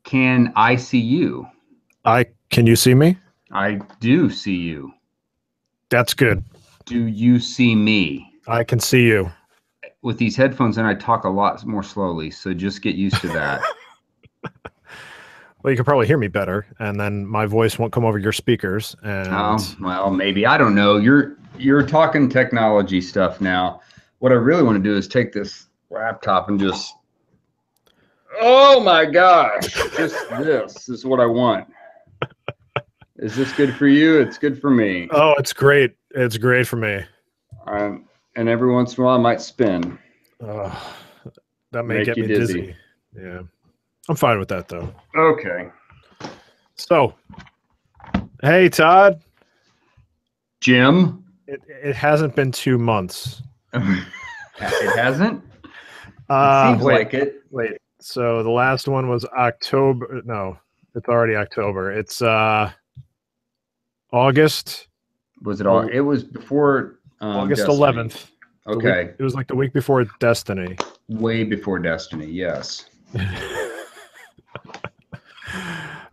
Can I see you? Can you see me? I do see you. That's good. Do you see me? I can see you. With these headphones and I talk a lot more slowly, so just get used to that. Well, you can probably hear me better, and then my voice won't come over your speakers. And well, maybe. I don't know. You're talking technology stuff now. What I really want to do is take this laptop and just, oh my gosh, just this is what I want. Is this good for you? It's good for me. Oh, it's great. It's great for me. And every once in a while I might spin. That may get me dizzy. Yeah. I'm fine with that, though. Okay. So, hey, Todd. Jim? It hasn't been 2 months. It hasn't? It seems like it. Wait. So the last one was October. No, it's already October. It's August. Was it all? It was before August Destiny. 11th. Okay. It was like the week before Destiny. Way before Destiny, yes.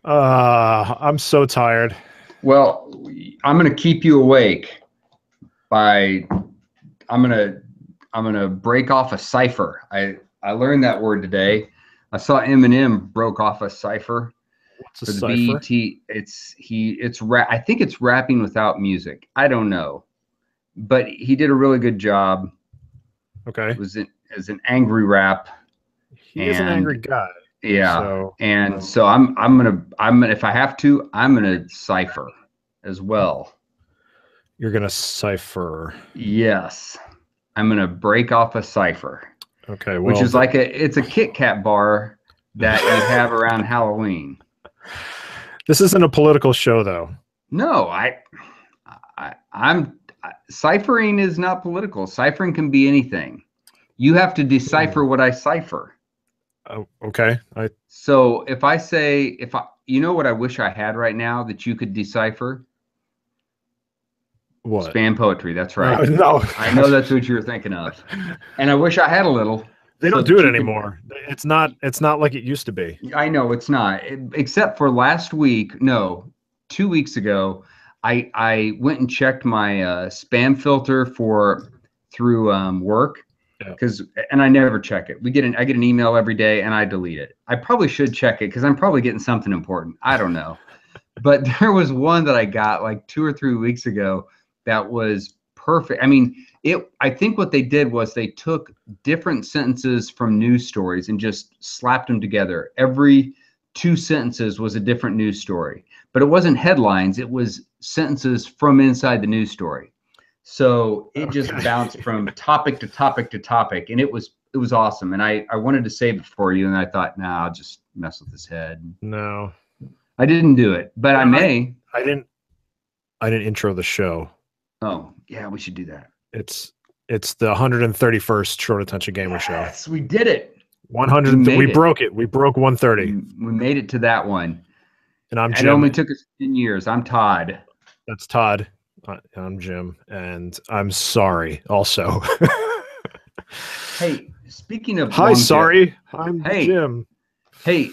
I'm so tired. Well, I'm going to keep you awake by I'm going to break off a cipher. I learned that word today. I saw Eminem broke off a cipher. What's a for the cipher? BET. I think it's rapping without music. I don't know. But he did a really good job. Okay. It was as an angry rap. He is an angry guy. Yeah. So I'm gonna if I have to, I'm gonna cipher as well. You're gonna cipher. Yes. I'm gonna break off a cipher. Okay. Well, which is like it's a Kit Kat bar that you have around Halloween. This isn't a political show, though. No, I'm ciphering is not political. Ciphering can be anything. You have to decipher what I cipher. Oh, okay. So if I say, you know what I wish I had right now that you could decipher? What? Spam poetry. That's right. No. I know that's what you're thinking of. And I wish I had a little. They don't do it anymore. It's not like it used to be. I know it's not. Except for last week, no, 2 weeks ago, I went and checked my spam filter through work. And I never check it. I get an email every day and I delete it. I probably should check it because I'm probably getting something important. I don't know. But there was one that I got like 2 or 3 weeks ago that was perfect. I mean, I think what they did was they took different sentences from news stories and just slapped them together. Every 2 sentences was a different news story, but it wasn't headlines. It was sentences from inside the news story. So it just bounced from topic to topic to topic, and it was awesome. And I wanted to save it for you, and I thought, nah, I'll just mess with his head. No, I didn't do it, but I may. I didn't intro the show. Oh yeah, we should do that. It's the 131st Short Attention Gamer Show. Yes, we did it. 100. We broke it. We broke 130. We made it to that one. And I'm Jim. It only took us 10 years. I'm Todd. That's Todd. I'm Jim, and I'm sorry also. Hey, speaking of sorry. I'm Jim. Hey,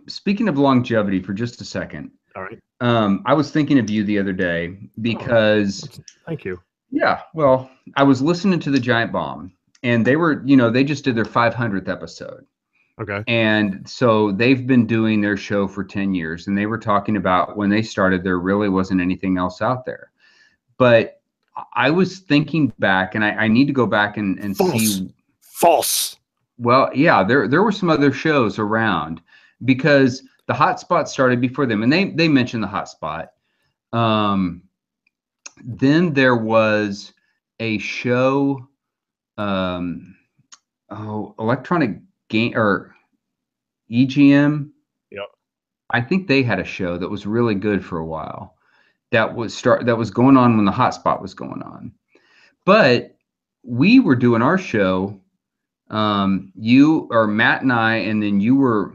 speaking of longevity for just a second. All right. I was thinking of you the other day because thank you. Yeah, well, I was listening to the Giant Bomb, and they just did their 500th episode. Okay. And so they've been doing their show for 10 years, and they were talking about when they started, there really wasn't anything else out there. But I was thinking back, and I need to go back and see. False. Well, yeah, there were some other shows around because the Hotspot started before them, and they mentioned the Hotspot. Then there was a show, Electronic Game or EGM. Yep. I think they had a show that was really good for a while. That was going on when the Hotspot was going on. But we were doing our show, you or Matt and I, and then you were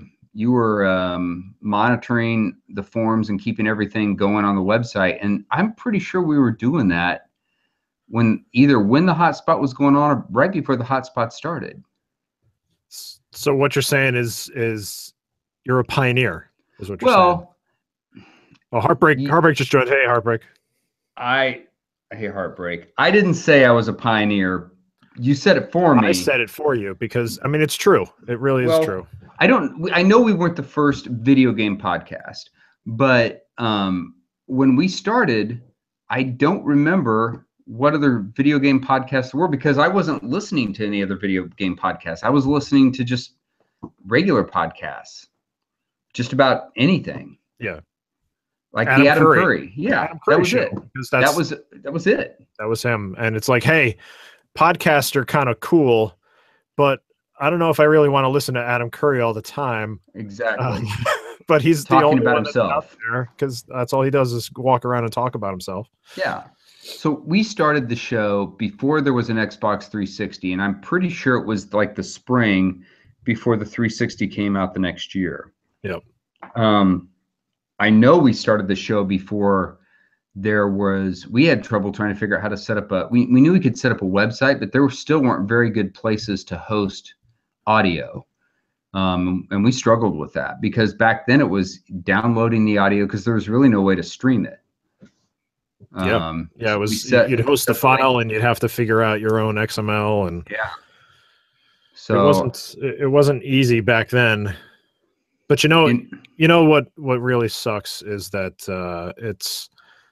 monitoring the forums and keeping everything going on the website. And I'm pretty sure we were doing that when the Hotspot was going on or right before the Hotspot started. So what you're saying is you're a pioneer, is what you're saying. Oh, Heartbreak just joined. Hey, Heartbreak. I hate Heartbreak. I didn't say I was a pioneer. You said it for me. I said it for you because, I mean, it's true. It really is true. I know we weren't the first video game podcast, but when we started, I don't remember what other video game podcasts were because I wasn't listening to any other video game podcasts. I was listening to just regular podcasts, just about anything. Yeah. Like the Adam Curry. Yeah. Adam Curry that was show, it. That was it. That was him. And it's like, hey, podcasts are kind of cool, but I don't know if I really want to listen to Adam Curry all the time. Exactly. But he's talking the only about one himself out there because that's all he does is walk around and talk about himself. Yeah. So we started the show before there was an Xbox 360, and I'm pretty sure it was like the spring before the 360 came out the next year. Yep. I know we started the show before we had trouble trying to figure out how to set up we knew we could set up a website, but there still weren't very good places to host audio. And we struggled with that because back then it was downloading the audio because there was really no way to stream it. It was you'd host the file and you'd have to figure out your own XML and so it wasn't easy back then. But you know what really sucks is that it's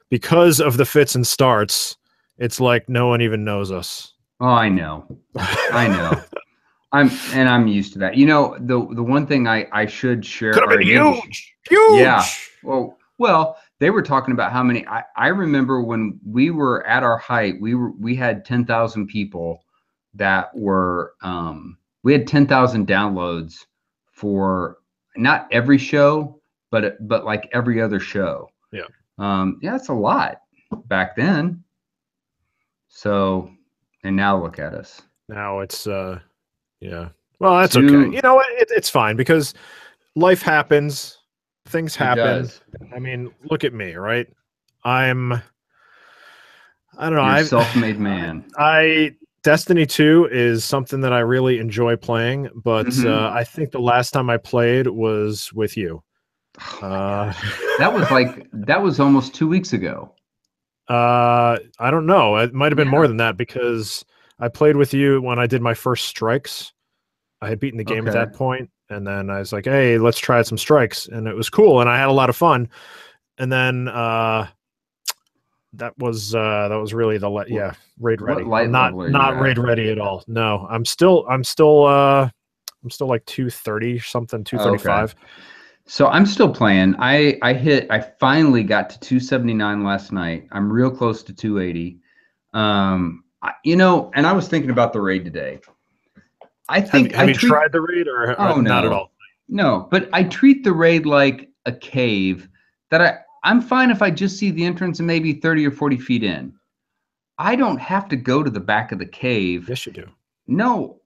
because of the fits and starts, it's like no one even knows us. Oh, I know. I'm used to that. You know, the one thing I should share. Could have been huge. Yeah. Well, they were talking about how many. I remember when we were at our height, we had 10,000 people that were. We had 10,000 downloads for not every show, but like every other show. Yeah. It's a lot back then. So, and now look at us. Now it's yeah. Well, that's okay. You know what? It's fine because life happens. Things happen. I mean, look at me, right? I don't know. You're a self-made man. Destiny 2 is something that I really enjoy playing, but I think the last time I played was with you. That was almost 2 weeks ago. I don't know. It might have been more than that because I played with you when I did my first strikes. I had beaten the game at that point, and then I was like, "Hey, let's try some strikes," and it was cool, and I had a lot of fun. And then that was really raid ready. Not raid ready at all. No, I'm still like 230 something, 235. Okay. So I'm still playing. I finally got to 279 last night. I'm real close to 280. And I was thinking about the raid today. Have you tried the raid or not at all? No, but I treat the raid like a cave that I'm fine if I just see the entrance and maybe 30 or 40 feet in. I don't have to go to the back of the cave. Yes, you do. No,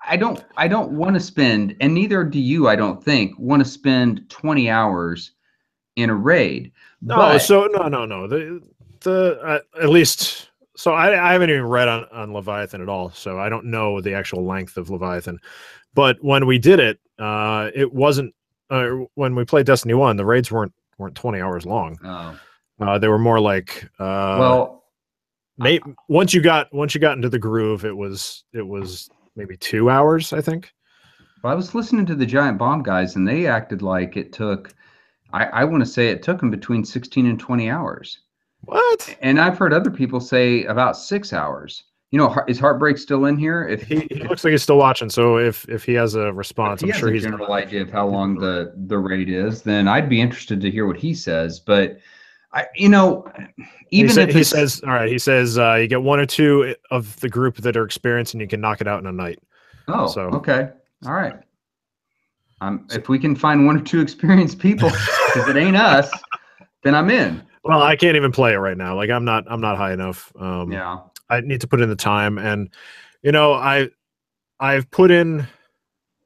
I don't want to spend, and neither do you, I don't think, want to spend 20 hours in a raid. No, no. At least. So I haven't even read on Leviathan at all, so I don't know the actual length of Leviathan. But when we did it, it wasn't. When we played Destiny 1, the raids weren't 20 hours long. Oh. They were more like. Once you got into the groove, it was maybe 2 hours, I think. Well, I was listening to the Giant Bomb guys, and they acted like it took. I want to say it took them between 16 and 20 hours. What? And I've heard other people say about 6 hours. You know, is Heartbreak still in here? If he looks like he's still watching, so if he has a response, I'm sure he's a general idea of how long the raid is, then I'd be interested to hear what he says. But he says, all right, he says you get 1 or 2 of the group that are experienced, and you can knock it out in a night. Oh, so okay, all right. If we can find 1 or 2 experienced people, because it ain't us, then I'm in. Well, I can't even play it right now. Like I'm not high enough. Yeah. I need to put in the time, and I've put in.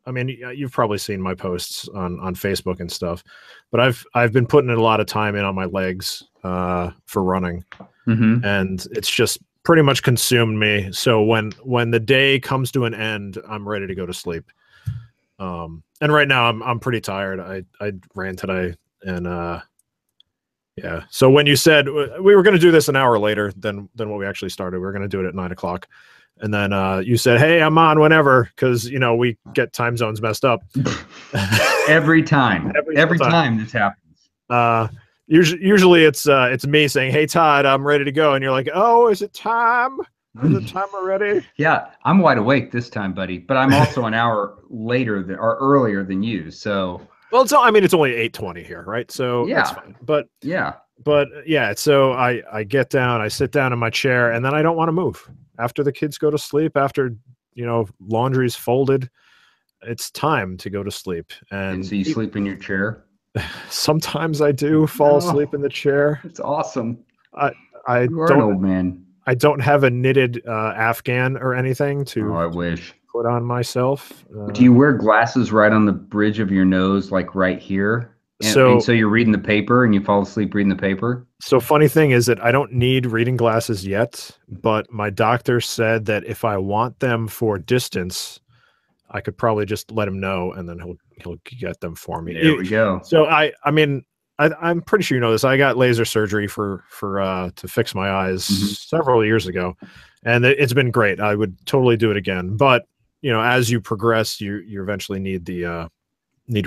I mean, you've probably seen my posts on Facebook and stuff, but I've been putting in a lot of time in on my legs for running, and it's just pretty much consumed me. So when the day comes to an end, I'm ready to go to sleep. And right now I'm pretty tired. I ran today, and yeah. So when you said we were going to do this an hour later than what we actually started, we were going to do it at 9 o'clock. And then you said, "Hey, I'm on whenever," because we get time zones messed up. Every time this happens. Usually it's me saying, "Hey, Todd, I'm ready to go," and you're like, "Oh, is it time? Is it time already?" Yeah, I'm wide awake this time, buddy. But I'm also an hour later or earlier than you. So well, it's only 8:20 here, right? So yeah, that's fine. But yeah. So I get down, I sit down in my chair, and then I don't want to move. After the kids go to sleep, after laundry's folded, it's time to go to sleep. And so you sleep in your chair? Sometimes I do fall asleep in the chair. It's awesome. You are an old man. I don't have a knitted Afghan or anything to I wish put on myself. Do you wear glasses right on the bridge of your nose, like right here? And so you're reading the paper and you fall asleep reading the paper? So funny thing is that I don't need reading glasses yet, but my doctor said that if I want them for distance, I could probably just let him know, and then he'll get them for me. There we go. So I'm pretty sure you know this. I got laser surgery to fix my eyes several years ago, and it's been great. I would totally do it again. But as you progress, you eventually need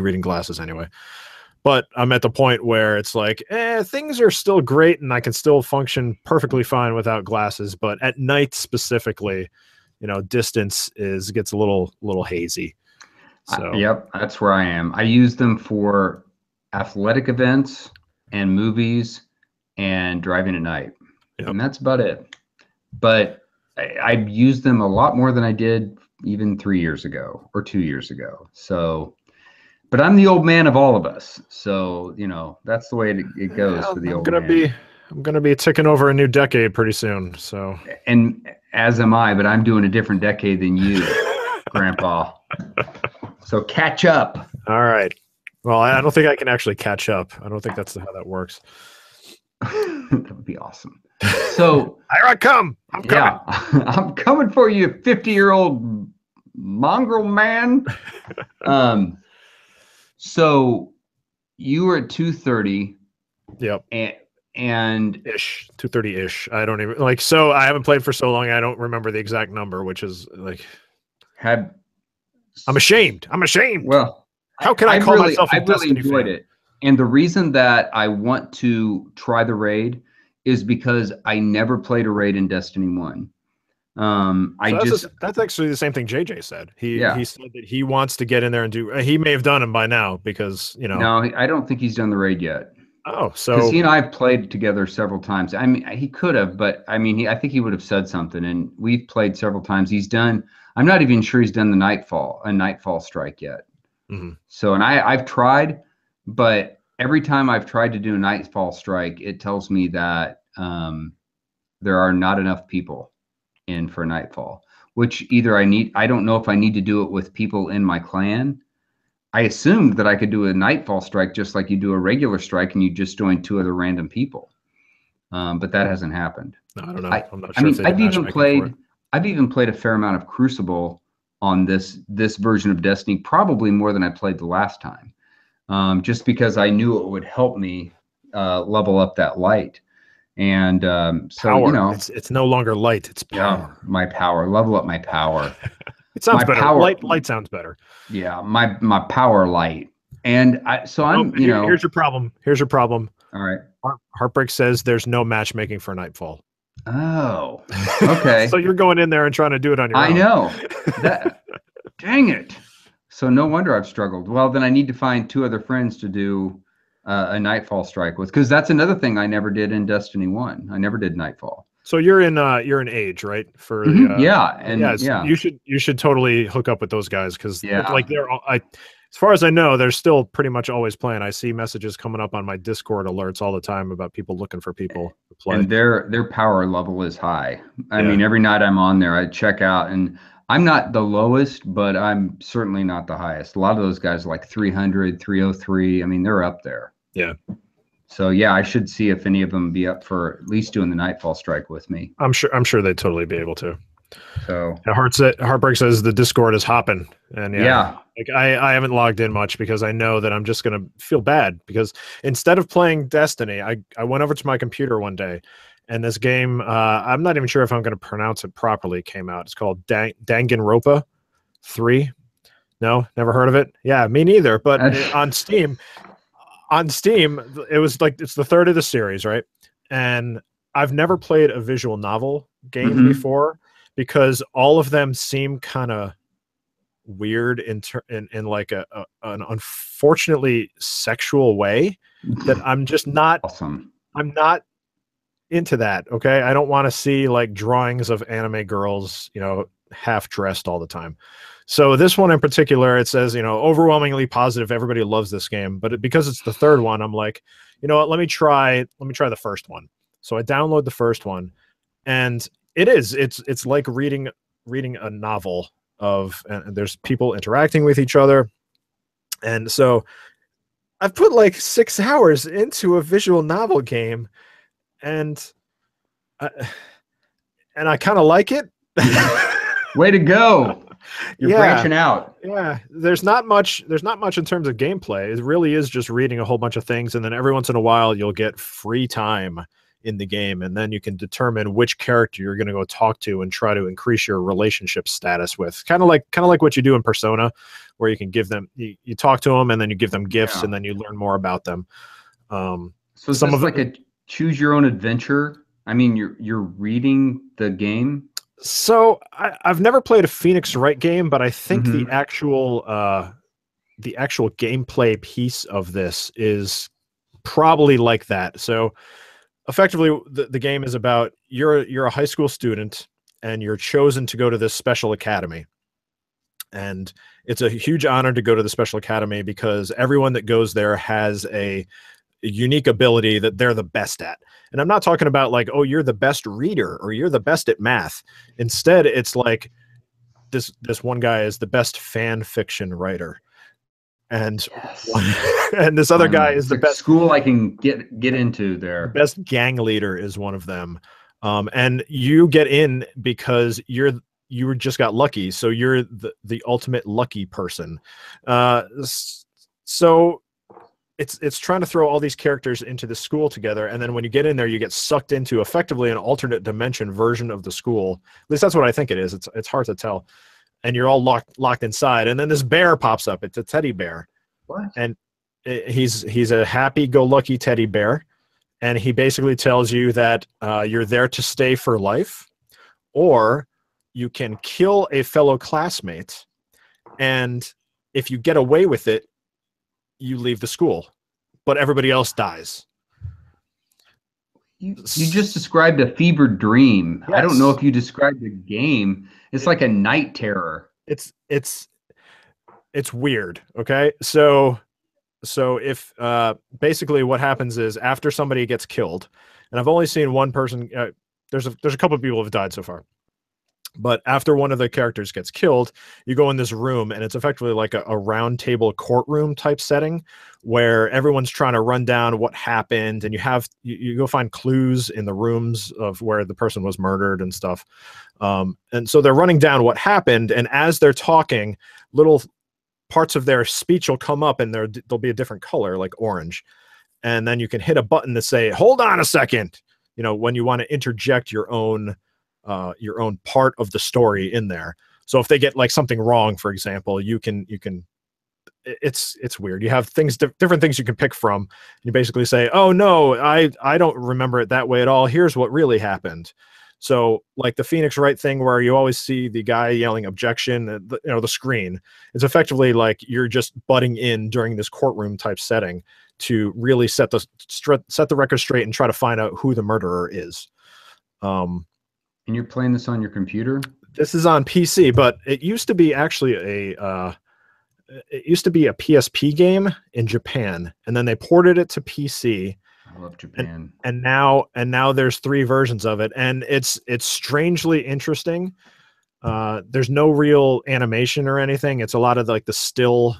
reading glasses anyway. But I'm at the point where it's like, things are still great, and I can still function perfectly fine without glasses. But at night specifically, distance gets a little hazy. So yep, that's where I am. I use them for athletic events and movies and driving at night. Yep. And that's about it. But I've used them a lot more than I did even 3 years ago or 2 years ago. So, but I'm the old man of all of us. So, that's the way it goes for the old man. I'm going to be ticking over a new decade pretty soon. So, and as am I, but I'm doing a different decade than you, Grandpa. So catch up. All right. Well, I don't think I can actually catch up. I don't think that's how that works. That would be awesome. So here I come. I'm coming. Yeah, I'm coming for you, 50-year-old mongrel man. So you were at 2:30. Yep. And 2:30-ish. I don't even so I haven't played for so long. I don't remember the exact number, which is I'm ashamed. Well, how can I call myself a Destiny fan? Enjoyed it. And the reason that I want to try the raid is because I never played a raid in Destiny 1. That's actually the same thing JJ said. He said that he wants to get in there and do. He may have done them by now because No, I don't think he's done the raid yet. Oh, so because he and I have played together several times. I mean, he could have, but I think he would have said something. And we've played several times. He's done. I'm not even sure he's done a Nightfall strike yet. Mm-hmm. So, and I've tried, but every time I've tried to do a Nightfall strike, it tells me that there are not enough people in for Nightfall. Which either I don't know if I need to do it with people in my clan. I assumed that I could do a Nightfall strike just like you do a regular strike, and you just join 2 other random people. But that hasn't happened. No, I don't know. I'm not sure. I've even played a fair amount of Crucible on this version of Destiny, probably more than I played the last time, just because I knew it would help me level up that light. And so power. It's no longer light; it's power. Yeah, my power. Level up my power. It sounds better. Light sounds better. Yeah, my power light. And here's your problem. All right. Heartbreak says there's no matchmaking for Nightfall. Oh, okay. So you're going in there and trying to do it on your own. I know. Dang it. So no wonder I've struggled. Well, then I need to find 2 other friends to do a Nightfall strike with, because that's another thing I never did in Destiny 1. I never did Nightfall. So you're in Age, right? For you should totally hook up with those guys, because they're all, as far as I know, they're still pretty much always playing. I see messages coming up on my Discord alerts all the time about people looking for people to play. And their power level is high. I mean, every night I'm on there, I check out, and I'm not the lowest, but I'm certainly not the highest. A lot of those guys are like 300, 303. I mean, they're up there. Yeah. So yeah, I should see if any of them be up for at least doing the Nightfall strike with me. I'm sure they'd totally be able to. So Heartbreak says the Discord is hopping, and yeah. like I haven't logged in much because I know that I'm just gonna feel bad because instead of playing Destiny, I went over to my computer one day, and this game I'm not even sure if I'm gonna pronounce it properly came out. It's called Danganronpa 3. No, never heard of it. Yeah, me neither. But on Steam, it was like it's the third of the series, right? And I've never played a visual novel game before because all of them seem kind of weird in like an unfortunately sexual way that I'm just not awesome. I'm not into that. Okay. I don't want to see like drawings of anime girls, half dressed all the time. So this one in particular, it says, overwhelmingly positive. Everybody loves this game, but because it's the third one, I'm like, you know what? Let me try the first one. So I download the first one, and it's like reading a novel and there's people interacting with each other. And so I've put like 6 hours into a visual novel game, and I kind of like it. Way to go. You're branching out. Yeah. There's not much in terms of gameplay. It really is just reading a whole bunch of things, and then every once in a while you'll get free time in the game, and then you can determine which character you're going to go talk to and try to increase your relationship status with. Kind of like what you do in Persona, where you can give them you talk to them and then you give them gifts and then you learn more about them. So is this like a choose your own adventure? I mean, you're reading the game. So I've never played a Phoenix Wright game, but I think the actual gameplay piece of this is probably like that. So effectively, the game is about you're a high school student and you're chosen to go to this special academy. And it's a huge honor to go to the special academy because everyone that goes there has a unique ability that they're the best at. And I'm not talking about like, oh, you're the best reader or you're the best at math. Instead, it's like this one guy is the best fan fiction writer. And and this other guy is the best school I can get into there. The best gang leader is one of them. And you get in because you just got lucky. So you're the ultimate lucky person. So it's trying to throw all these characters into the school together, and then when you get in there, you get sucked into effectively an alternate dimension version of the school. At least that's what I think it is. It's hard to tell, and you're all locked inside. And then this bear pops up. It's a teddy bear, and he's a happy-go-lucky teddy bear, and he basically tells you that you're there to stay for life, or you can kill a fellow classmate, and if you get away with it, you leave the school, but everybody else dies. You just described a fever dream. Yes. I don't know if you described the game. It's like a night terror. It's weird. Okay. So if basically what happens is after somebody gets killed, and I've only seen one person, there's a couple of people who have died so far. But after one of the characters gets killed, you go in this room, and it's effectively like a round table courtroom type setting where everyone's trying to run down what happened, and you go find clues in the rooms of where the person was murdered and stuff. And so they're running down what happened, and as they're talking, little parts of their speech will come up, and there'll be a different color, like orange. And then you can hit a button to say, "Hold on a second," when you want to interject your own part of the story in there. So if they get like something wrong, for example, you can it's weird. You have different things you can pick from. You basically say, "Oh no, I don't remember it that way at all. Here's what really happened." So like the Phoenix Wright thing where you always see the guy yelling objection at the screen. It's effectively like you're just butting in during this courtroom type setting to really set the record straight and try to find out who the murderer is. And you're playing this on your computer? This is on PC, but it used to be actually a PSP game in Japan, and then they ported it to PC. I love Japan. And now there's 3 versions of it, and it's strangely interesting. There's no real animation or anything. It's a lot of like the still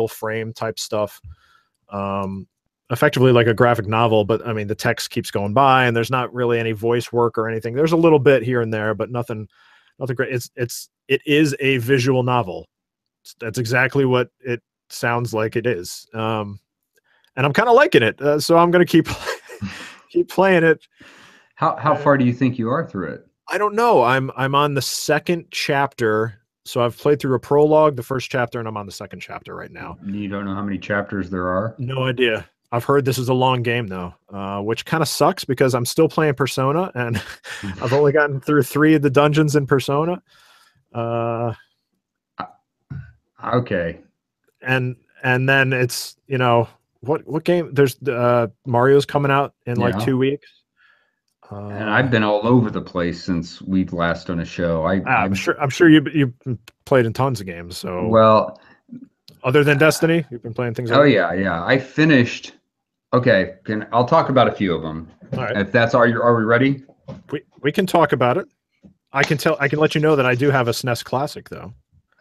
frame type stuff. Effectively like a graphic novel, but I mean the text keeps going by and there's not really any voice work or anything. There's a little bit here and there, but nothing nothing great. It is a visual novel. That's exactly what it sounds like it is. And I'm kind of liking it. So I'm going to keep playing it. How far do you think you are through it? I don't know. I'm on the second chapter. So I've played through a prologue, the first chapter, and I'm on the second chapter right now. You don't know how many chapters there are? No idea. I've heard this is a long game though, which kind of sucks because I'm still playing Persona and I've only gotten through 3 of the dungeons in Persona. Okay. And then it's, what game? There's Mario's coming out in like 2 weeks. And I've been all over the place since we've last done a show. I'm sure you've played in tons of games. So well, other than Destiny, you've been playing things. Oh yeah. I finished. Okay, I'll talk about a few of them. All right. If that's all, are we ready? We can talk about it. I can let you know that I do have a SNES Classic though.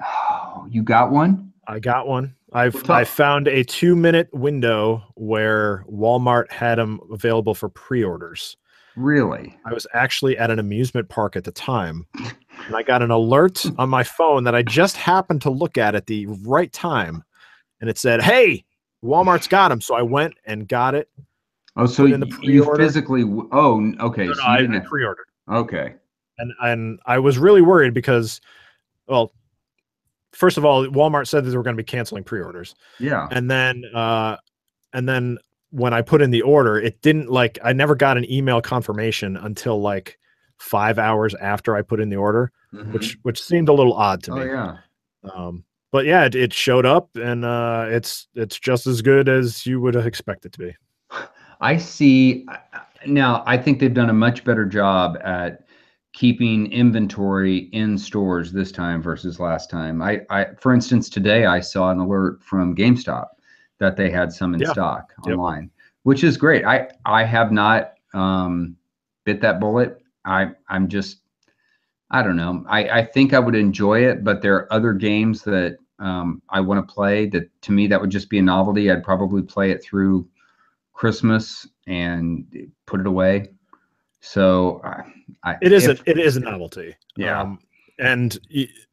Oh, you got one? I got one. I found a 2-minute window where Walmart had them available for pre-orders. Really? I was actually at an amusement park at the time, and I got an alert on my phone that I just happened to look at the right time, and it said, "Hey, Walmart's got them." So I went and got it. Oh, so you physically? Oh, okay. No, so I pre-ordered. Okay. And I was really worried because, well, first of all, Walmart said that they were going to be canceling pre-orders. Yeah. And then when I put in the order, it didn't I never got an email confirmation until like 5 hours after I put in the order, which seemed a little odd to me. Oh yeah. But yeah, it showed up, and it's just as good as you would expect it to be. I see. Now, I think they've done a much better job at keeping inventory in stores this time versus last time. For instance, today I saw an alert from GameStop that they had some in stock online, which is great. I have not bit that bullet. I'm just, I don't know. I think I would enjoy it, but there are other games that I want to play that, to me, that would just be a novelty. I'd probably play it through Christmas and put it away. So it is a novelty. Yeah. And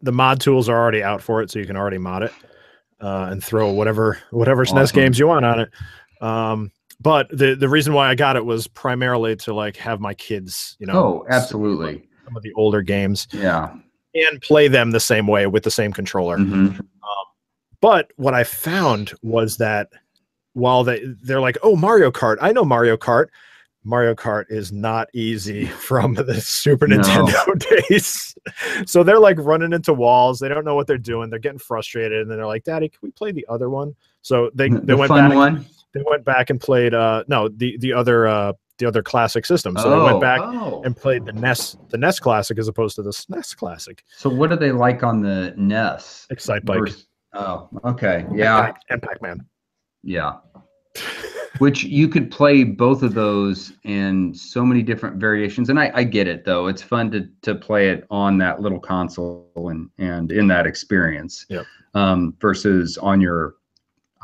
the mod tools are already out for it, so you can already mod it and throw whatever SNES games you want on it. But the reason why I got it was primarily to have my kids, Oh, absolutely. Some of the older games. Yeah. And play them the same way with the same controller. But what I found was that while they're like, oh, Mario Kart, I know Mario Kart. Mario Kart is not easy from the Super Nintendo days. So they're running into walls. They don't know what they're doing. They're getting frustrated. And then they're like, Daddy, can we play the other one? So they went back. They went back and played the other classic system. So they went back and played the NES Classic as opposed to the SNES Classic. So what do they like on the NES? Excite Bike. Oh, okay. Yeah. And Pac-Man. Yeah. Which you could play both of those in so many different variations. And I get it, though. It's fun to play it on that little console and in that experience versus on your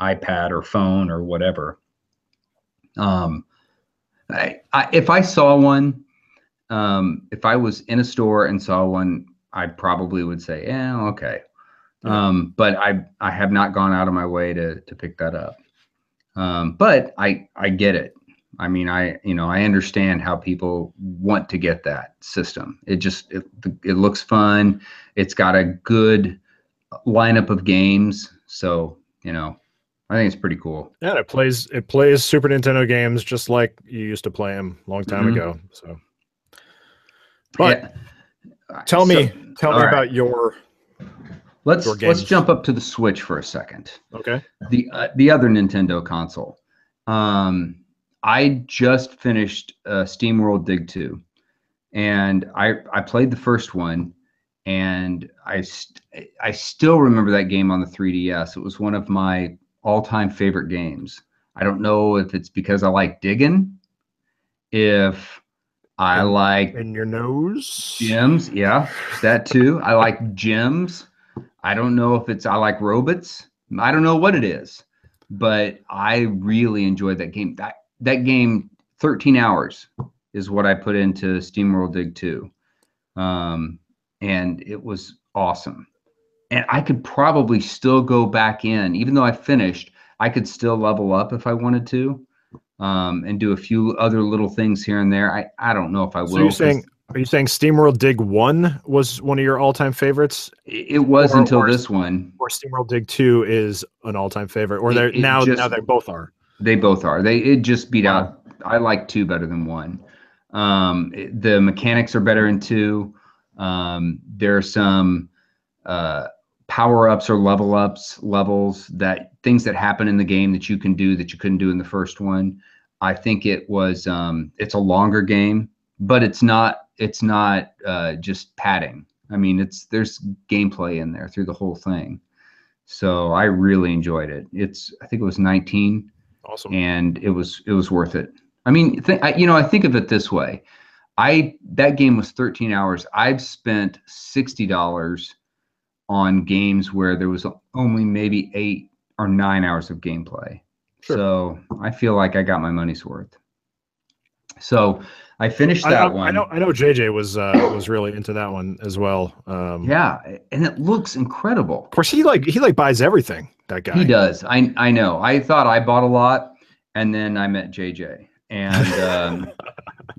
iPad or phone or whatever. If I saw one, if I was in a store and saw one, I probably would say, yeah, okay. But I have not gone out of my way to pick that up. But I get it. I mean, I understand how people want to get that system. It looks fun. It's got a good lineup of games. So, I think it's pretty cool. Yeah, it plays Super Nintendo games just like you used to play them a long time ago. So, but tell me about your. Let's jump up to the Switch for a second. Okay. The other Nintendo console. I just finished SteamWorld Dig 2, and I played the first one, and I still remember that game on the 3DS. It was one of my all-time favorite games. I don't know if it's because I like digging, if I like in your nose gems. Yeah, that too. I like gems. I don't know if I like robots. I don't know what it is, but I really enjoyed that game. That game, 13 hours is what I put into SteamWorld Dig 2. and it was awesome. And I could probably still go back in, even though I finished, I could still level up if I wanted to, and do a few other little things here and there. I don't know if I will. So are you saying SteamWorld Dig 1 was one of your all-time favorites? It was until this one. Or SteamWorld Dig 2 is an all-time favorite, or now they both are. They both are. It just beat out. I like 2 better than 1. The mechanics are better in 2. There are some power-ups or levels things that happen in the game that you can do that you couldn't do in the first one. I think it was it's a longer game, but it's not just padding. I mean, there's gameplay in there through the whole thing. So I really enjoyed it. I think it was 19. Awesome. And it was worth it. I mean, I think of it this way. That game was 13 hours. I've spent $60 on games where there was only maybe 8 or 9 hours of gameplay. Sure. So I feel like I got my money's worth. So I finished that one. I know JJ was really into that one as well. Yeah, and it looks incredible. Of course, he buys everything. That guy. He does. I know. I thought I bought a lot, and then I met JJ, and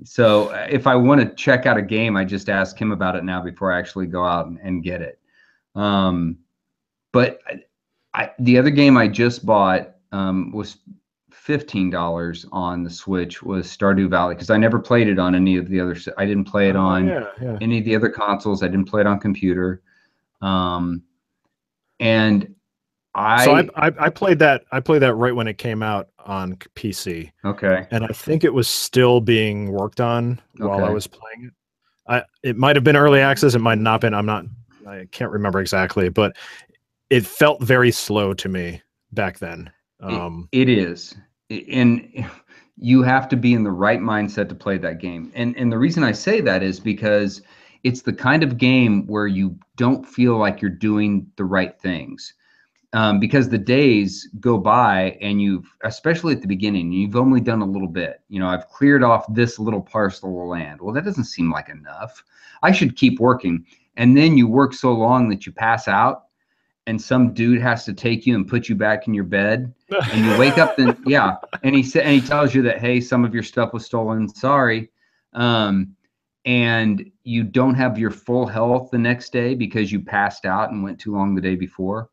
so if I want to check out a game, I just ask him about it now before I actually go out and get it. But the other game I just bought was $15 on the Switch, was Stardew Valley, because I never played it on any of the other. I didn't play it on any of the other consoles. I didn't play it on computer, and I played that. I played that right when it came out on PC. Okay. And I think it was still being worked on while I was playing it. It might have been early access. It might not been. I can't remember exactly, but it felt very slow to me back then. It is. And you have to be in the right mindset to play that game. And the reason I say that is because it's the kind of game where you don't feel like you're doing the right things. Because the days go by and especially at the beginning, you've only done a little bit. I've cleared off this little parcel of land. Well, that doesn't seem like enough. I should keep working. And then you work so long that you pass out, and some dude has to take you and put you back in your bed, and you wake up and he tells you that, hey, some of your stuff was stolen. Sorry. And you don't have your full health the next day because you passed out and went too long the day before.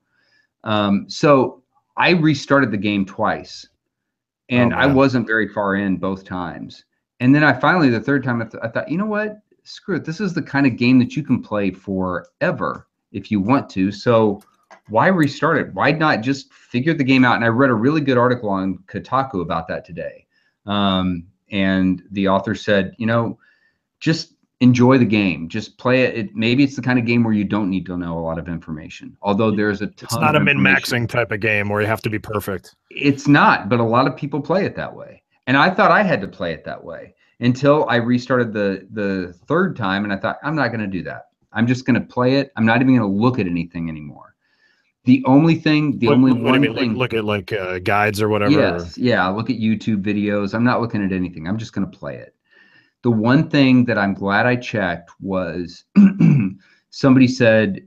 So I restarted the game twice, and I wasn't very far in both times. And then the third time, I thought, you know what? Screw it. This is the kind of game that you can play forever if you want to. So why restart it? Why not just figure the game out? And I read a really good article on Kotaku about that today. And the author said, just enjoy the game. Just play it. Maybe it's the kind of game where you don't need to know a lot of information. Although there's a ton. It's not a min-maxing type of game where you have to be perfect. It's not, but a lot of people play it that way. And I thought I had to play it that way until I restarted the third time, and I thought, I'm not going to do that. I'm just going to play it. I'm not even going to look at anything anymore. The only thing, look at guides or whatever. Yes, yeah. Look at YouTube videos. I'm not looking at anything. I'm just going to play it. The one thing that I'm glad I checked was somebody said,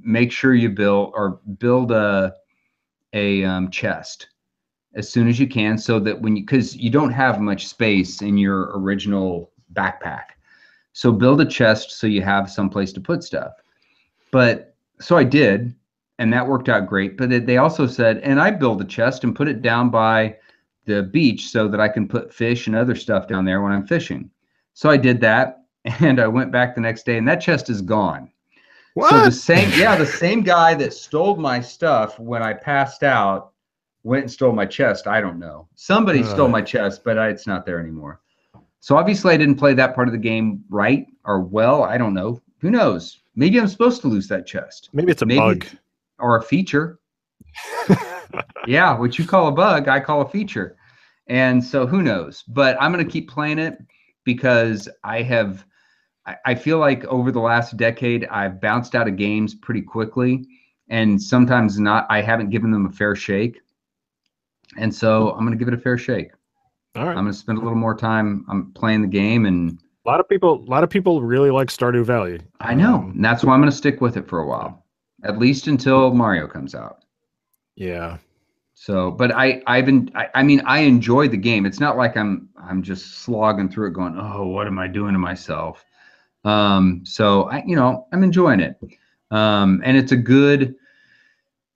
make sure you build a chest as soon as you can, so that because you don't have much space in your original backpack. So build a chest so you have someplace to put stuff. But so I did, and that worked out great. But they also said, and I built a chest and put it down by the beach so that I can put fish and other stuff down there when I'm fishing. So I did that, and I went back the next day, and that chest is gone. What? So the same guy that stole my stuff when I passed out went and stole my chest. I don't know. Somebody stole my chest, but it's not there anymore. So obviously I didn't play that part of the game right or well. I don't know. Who knows? Maybe I'm supposed to lose that chest. Maybe it's a bug. Or a feature. Yeah, what you call a bug, I call a feature. And so who knows? But I'm going to keep playing it because I feel like over the last decade, I've bounced out of games pretty quickly. And sometimes I haven't given them a fair shake. And so I'm going to give it a fair shake. All right. I'm going to spend a little more time playing the game. And lot of people really like Stardew Valley. I know, and that's why I'm going to stick with it for a while, at least until Mario comes out. Yeah. So, but I mean, I enjoy the game. It's not like I'm just slogging through it, going, oh, what am I doing to myself? So I'm enjoying it, and it's a good.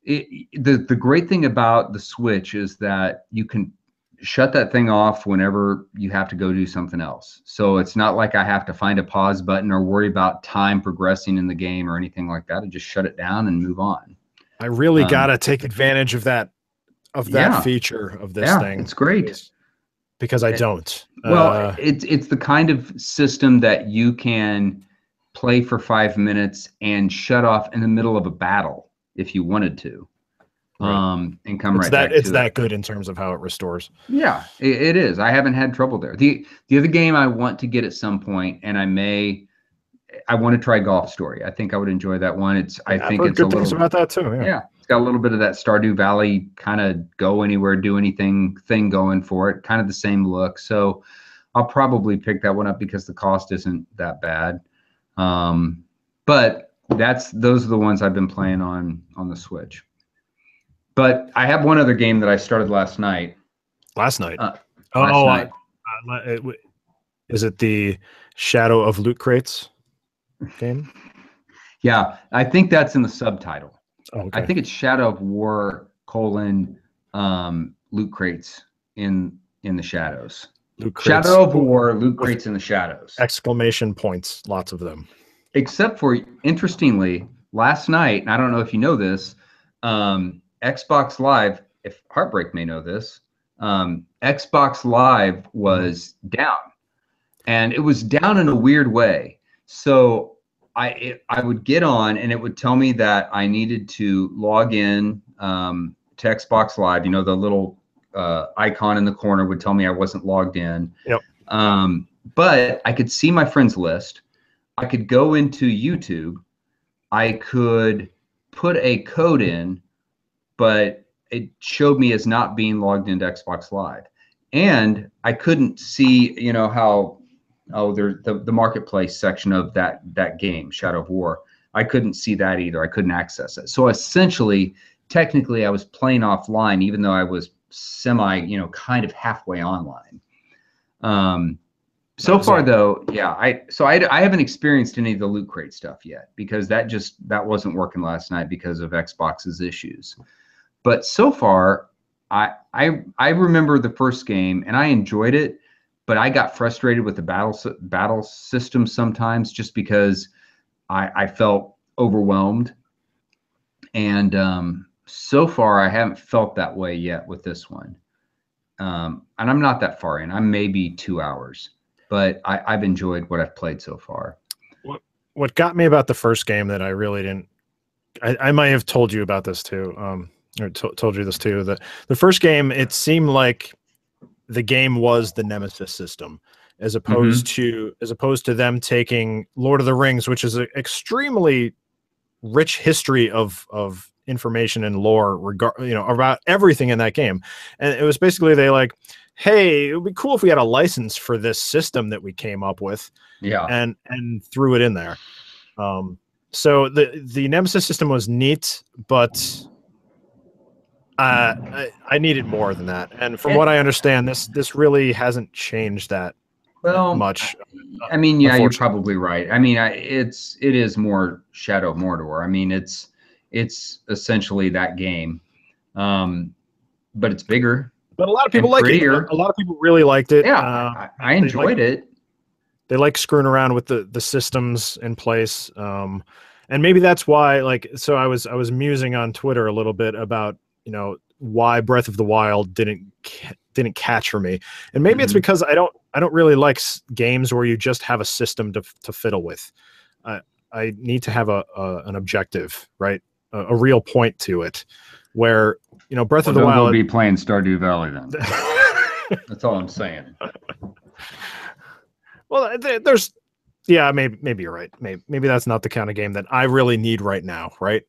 The great thing about the Switch is that you can shut that thing off whenever you have to go do something else. So it's not like I have to find a pause button or worry about time progressing in the game or anything like that. I just shut it down and move on. I really gotta take advantage of that feature of this thing. It's great because I don't. Well, it's the kind of system that you can play for 5 minutes and shut off in the middle of a battle if you wanted to, and come right back to it. It's that good in terms of how it restores. Yeah, it is. I haven't had trouble there. The other game I want to get at some point, and I want to try Golf Story. I think I would enjoy that one. I think it's good things about that too. Yeah, it's got a little bit of that Stardew Valley kind of go anywhere, do anything thing going for it. Kind of the same look. So I'll probably pick that one up because the cost isn't that bad. But those are the ones I've been playing on the Switch. But I have one other game that I started last night. Last night? Is it the Shadow of Loot Crates game? Yeah, I think that's in the subtitle. Oh, okay. I think it's Shadow of War : Loot Crates in the shadows. Shadow of War, Loot Crates in the shadows. Exclamation points, lots of them. Except for, interestingly, last night, and I don't know if you know this, Xbox Live, if Heartbreak may know this, Xbox Live was down. And it was down in a weird way. So I would get on and it would tell me that I needed to log in to Xbox Live. You know, the little icon in the corner would tell me I wasn't logged in. Yep. But I could see my friends list. I could go into YouTube. I could put a code in, but it showed me as not being logged into Xbox Live. And I couldn't see, how, there's the marketplace section of that game, Shadow of War. I couldn't see that either. I couldn't access it. So essentially, technically, I was playing offline, even though I was kind of halfway online. So far, though, yeah, I haven't experienced any of the Loot Crate stuff yet because that wasn't working last night because of Xbox's issues. But so far, I remember the first game and I enjoyed it, but I got frustrated with the battle system sometimes just because I felt overwhelmed. And so far, I haven't felt that way yet with this one. And I'm not that far in. I'm maybe 2 hours. But I've enjoyed what I've played so far. What got me about the first game that I really didn't, I might have told you about this too, or told you this too. The first game, it seemed like the game was the Nemesis system, as opposed to them taking Lord of the Rings, which is an extremely rich history of information and lore about everything in that game. And it was basically hey, it would be cool if we had a license for this system that we came up with, and threw it in there. So the Nemesis system was neat, but I needed more than that. And from what I understand, this really hasn't changed that much. I mean, yeah, you're probably right. I mean, it is more Shadow of Mordor. I mean, it's essentially that game, but it's bigger. But a lot of people like it. A lot of people really liked it. Yeah, I enjoyed it. They like screwing around with the systems in place, and maybe that's why. So I was musing on Twitter a little bit about why Breath of the Wild didn't catch for me, and maybe it's because I don't really like games where you just have a system to fiddle with. I need to have an objective, right? A real point to it, where Breath of the Wild. Don't be playing Stardew Valley then. That's all I'm saying. Well, maybe you're right. Maybe that's not the kind of game that I really need right now, right?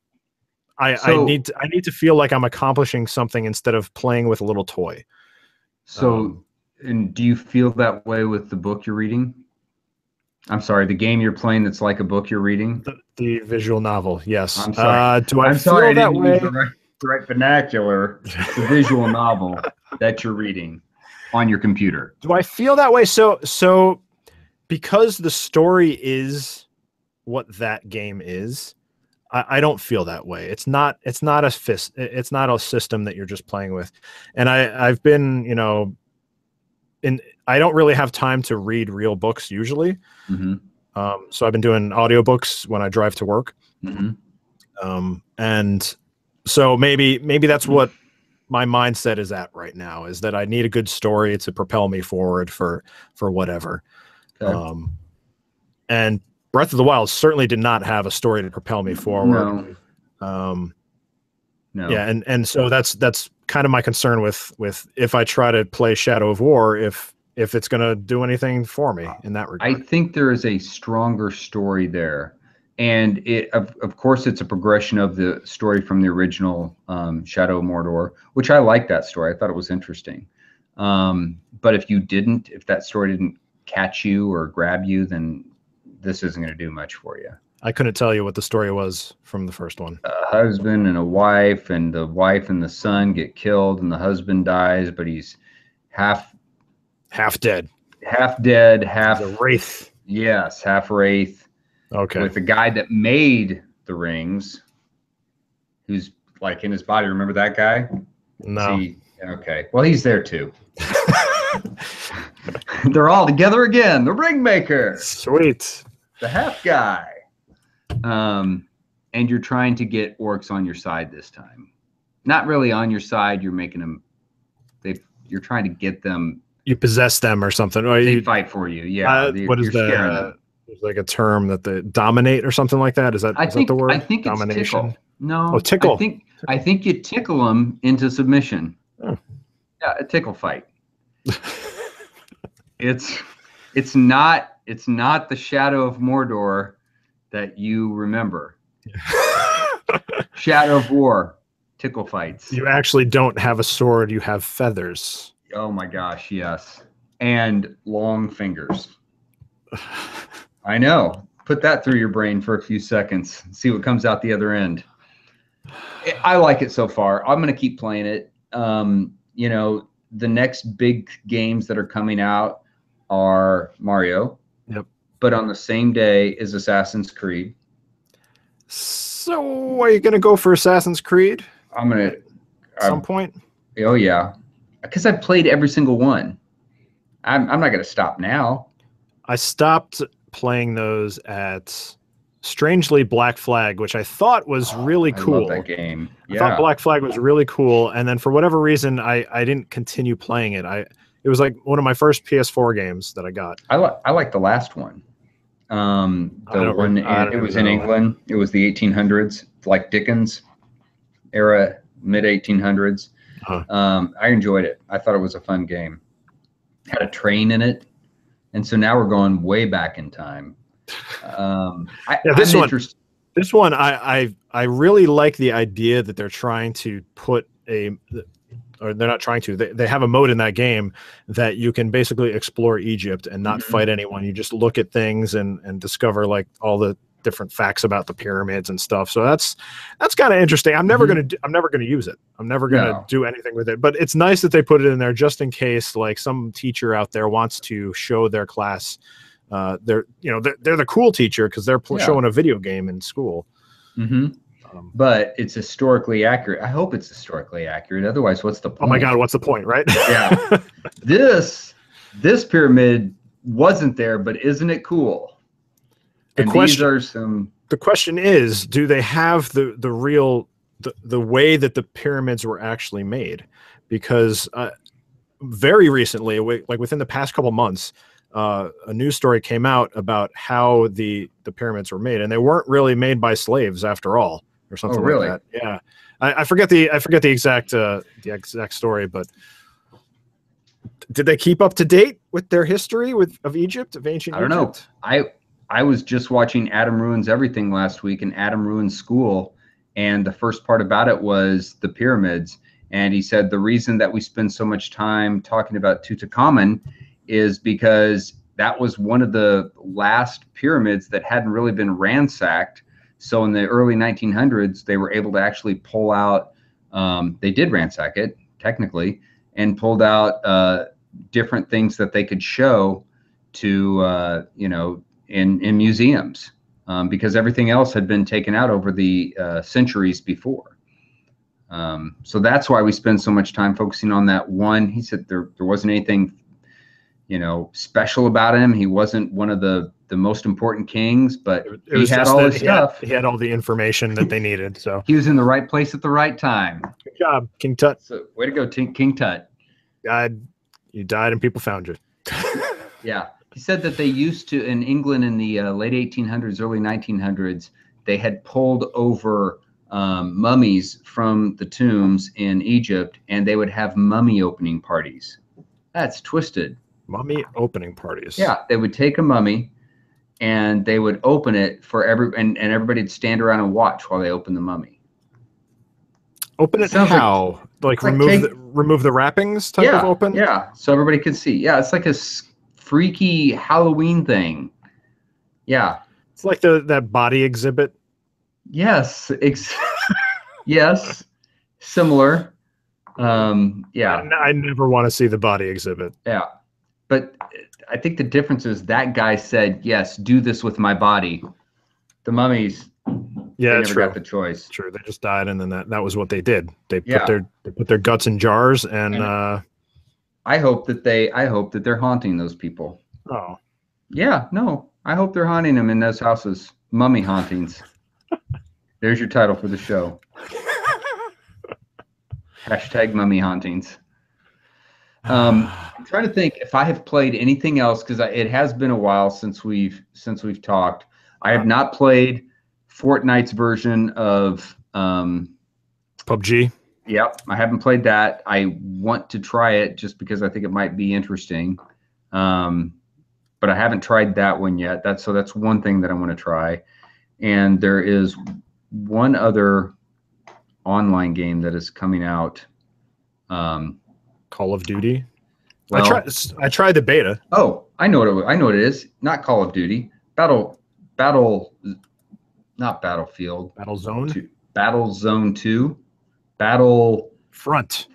I need to feel like I'm accomplishing something instead of playing with a little toy. So, and do you feel that way with the book you're reading? I'm sorry, the game you're playing that's like a book you're reading? The visual novel, yes. I'm sorry. Do I I'm feel sorry I that didn't way? use the right vernacular. The visual novel that you're reading on your computer. Do I feel that way? So because the story is what that game is, I don't feel that way. It's not a system that you're just playing with. And I've been, you know, I don't really have time to read real books usually. Mm-hmm. So I've been doing audiobooks when I drive to work. Mm-hmm. And so maybe that's what my mindset is at right now, is that I need a good story to propel me forward for whatever. Okay. And Breath of the Wild certainly did not have a story to propel me forward. No. No. Yeah, and so that's kind of my concern with if I try to play Shadow of War, if it's going to do anything for me in that regard. I think there is a stronger story there, and of course it's a progression of the story from the original Shadow of Mordor, which I like that story. I thought it was interesting. But if that story didn't catch you or grab you, then this isn't going to do much for you. I couldn't tell you what the story was from the first one. A husband and a wife, and the wife and the son get killed, and the husband dies, but he's half dead, half the wraith. Yes, half wraith. Okay. With the guy that made the rings, who's like in his body. Remember that guy? No. Okay. Well, he's there too. They're all together again. The ring maker. Sweet. The half guy. And you're trying to get orcs on your side this time. Not really on your side. You're making them. You're trying to get them. You possess them or something. Or they fight for you. Yeah. What is that? There's like a term that they dominate or something like that. Is that the word? I think domination. It's tickle. No. Oh, tickle. I think you tickle them into submission. Oh. Yeah, a tickle fight. It's not the Shadow of Mordor that you remember. Shadow of War, tickle fights. You actually don't have a sword, you have feathers. Oh my gosh, yes. And long fingers. I know. Put that through your brain for a few seconds. See what comes out the other end. I like it so far. I'm going to keep playing it. You know, the next big games that are coming out are Mario. Yep. But on the same day is Assassin's Creed. So are you going to go for Assassin's Creed? I'm going to. At some point? Oh, yeah. Because I've played every single one. I'm not going to stop now. I stopped playing those at, strangely, Black Flag, which I thought was really cool. I love that game. Yeah. I thought Black Flag was really cool. And then for whatever reason, I didn't continue playing it. It was like one of my first PS4 games that I got. I like the last one. It was in England. It was the 1800s, like Dickens era, mid 1800s. I enjoyed it. I thought it was a fun game. Had a train in it, and so now we're going way back in time. This one, I really like the idea that they're trying to put or they're not trying to. They have a mode in that game that you can basically explore Egypt and not fight anyone. You just look at things and discover like all the different facts about the pyramids and stuff. So that's kind of interesting. I'm never gonna use it. I'm never gonna do anything with it. But it's nice that they put it in there just in case like some teacher out there wants to show their class. They're the cool teacher because they're showing a video game in school. Mm-hmm. But it's historically accurate. I hope it's historically accurate. Otherwise, what's the point? Oh my God, what's the point, right? Yeah. This pyramid wasn't there, but isn't it cool? The question is, do they have the real the way that the pyramids were actually made? Because very recently, like within the past couple months, a news story came out about how the pyramids were made, and they weren't really made by slaves after all, or something like that. Yeah, I forget the exact story, but did they keep up to date with their history of Egypt, of ancient Egypt? I don't know. I was just watching Adam Ruins Everything last week, and Adam Ruins School, and the first part about it was the pyramids, and he said the reason that we spend so much time talking about Tutankhamun is because that was one of the last pyramids that hadn't really been ransacked. So in the early 1900s, they were able to actually pull out. They did ransack it technically, and pulled out different things that they could show to in museums, because everything else had been taken out over the centuries before. So that's why we spend so much time focusing on that one. He said there wasn't anything, special about him. He wasn't one of the most important kings, but he had all his stuff. He had all the information that they needed. So he was in the right place at the right time. Good job, King Tut. So way to go, King Tut. You died and people found you. Yeah. He said that they used to, in England in the late 1800s, early 1900s, they had pulled over mummies from the tombs in Egypt, and they would have mummy opening parties. That's twisted. Mummy opening parties. Yeah, they would take a mummy, and they would open it for and everybody would stand around and watch while they opened the mummy. Open it how? Like remove the wrappings type of open? Yeah, so everybody could see. Yeah, it's like a freaky Halloween thing. Yeah. It's like that body exhibit. Yes. Yes. Similar. Yeah. I never want to see the body exhibit. Yeah. But I think the difference is that guy said, yes, do this with my body. The mummies, they never got the choice. True. They just died, and then that was what they did. They put their guts in jars, and I hope that they're haunting those people. Oh. Yeah, no. I hope they're haunting them in those houses. Mummy hauntings. There's your title for the show. # mummy hauntings. I'm trying to think if I have played anything else, because it has been a while since we've talked. I have not played Fortnite's version of PUBG. Yep, I haven't played that. I want to try it just because I think it might be interesting, but I haven't tried that one yet. That's one thing that I want to try. And there is one other online game that is coming out. Call of Duty. Well, I tried the beta. Oh, I know what it is. Not Call of Duty. Not Battlefield. Battlezone. Battlezone 2. Front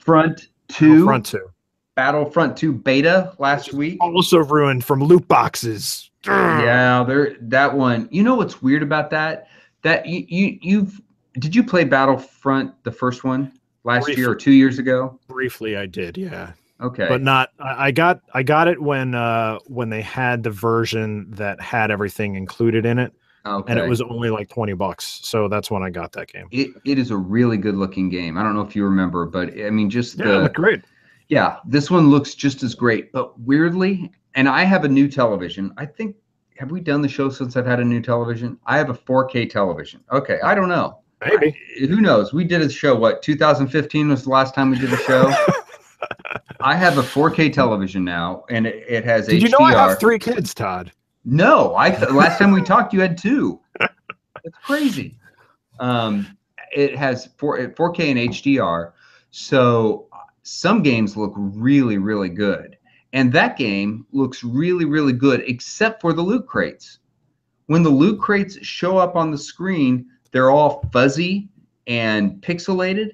2. Battlefront 2 beta last week. Also ruined from loot boxes. Yeah, that one. You know what's weird about that? That did you play Battlefront, the first one, last year or 2 years ago? Briefly, I did. Yeah. Okay. But not. I got it when they had the version that had everything included in it. Okay. And it was only like $20, so that's when I got that game. It is a really good looking game. I don't know if you remember, but I mean, it looked great. Yeah, this one looks just as great, but weirdly, and I have a new television. I think, have we done the show since I've had a new television? I have a 4K television. Okay, I don't know. Maybe. Who knows? We did a show, 2015 was the last time we did a show? I have a 4K television now, and it has HDR. Did you know I have 3 kids, Todd? No, last time we talked, you had 2. It's crazy. It has 4K and HDR, so some games look really, really good, and that game looks really, really good, except for the loot crates. When the loot crates show up on the screen, they're all fuzzy and pixelated,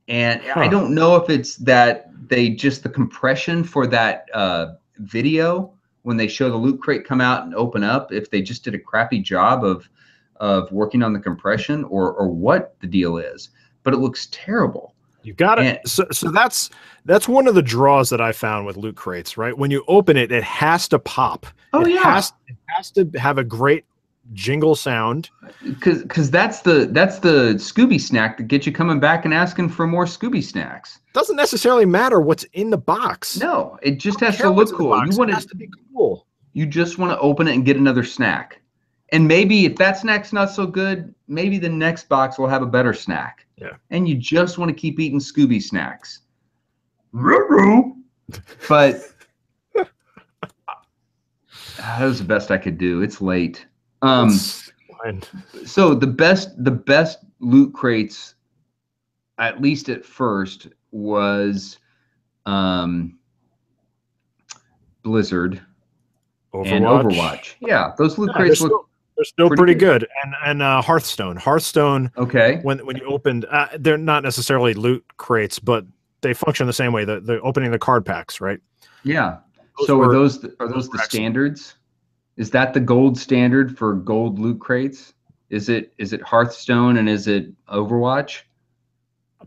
and I don't know if it's that the compression for that video. When they show the loot crate come out and open up, if they just did a crappy job of working on the compression or what the deal is, but it looks terrible. You got it. So that's one of the draws that I found with loot crates, right? When you open it, it has to pop. Oh, it has to have a great jingle sound. Because that's the Scooby snack that gets you coming back and asking for more Scooby snacks. Doesn't necessarily matter what's in the box. No, it just has to look cool. It has to be cool. You just want to open it and get another snack. And maybe if that snack's not so good, maybe the next box will have a better snack. Yeah. And you just want to keep eating Scooby snacks. But that was the best I could do. It's late. So the best loot crates, at least at first, was Blizzard. and Overwatch. Yeah, those loot crates they're still pretty good. And Hearthstone. Okay. When you opened, they're not necessarily loot crates, but they function the same way. The opening the card packs, right? Yeah. Are those the standards? Is that the gold standard for gold loot crates? Is it Hearthstone and is it Overwatch?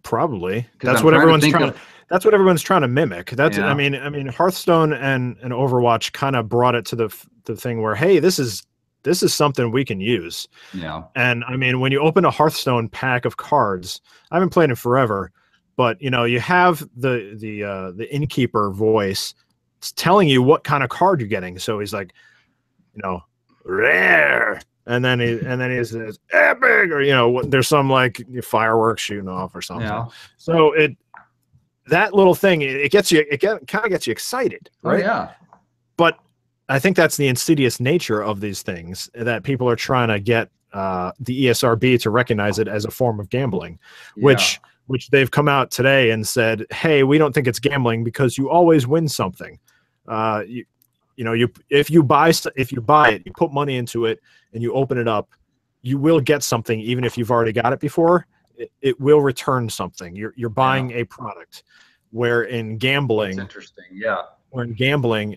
Probably. That's what everyone's trying to. That's what everyone's trying to mimic. That's. Yeah. I mean, Hearthstone and Overwatch kind of brought it to the thing where, hey, this is something we can use. Yeah. And I mean, when you open a Hearthstone pack of cards, I haven't played it forever, but you know, you have the innkeeper voice telling you what kind of card you're getting. So he's like, you know, rare. And then he says epic, or you know, there's some like fireworks shooting off or something. Yeah. So that little thing, it kind of gets you excited, right? Oh, yeah. But I think that's the insidious nature of these things, that people are trying to get the ESRB to recognize it as a form of gambling, which they've come out today and said, hey, we don't think it's gambling because you always win something. If you buy it, you put money into it and you open it up, you will get something even if you've already got it before. It will return something. You're buying a product. Where in gambling, that's interesting. Yeah. Where in gambling,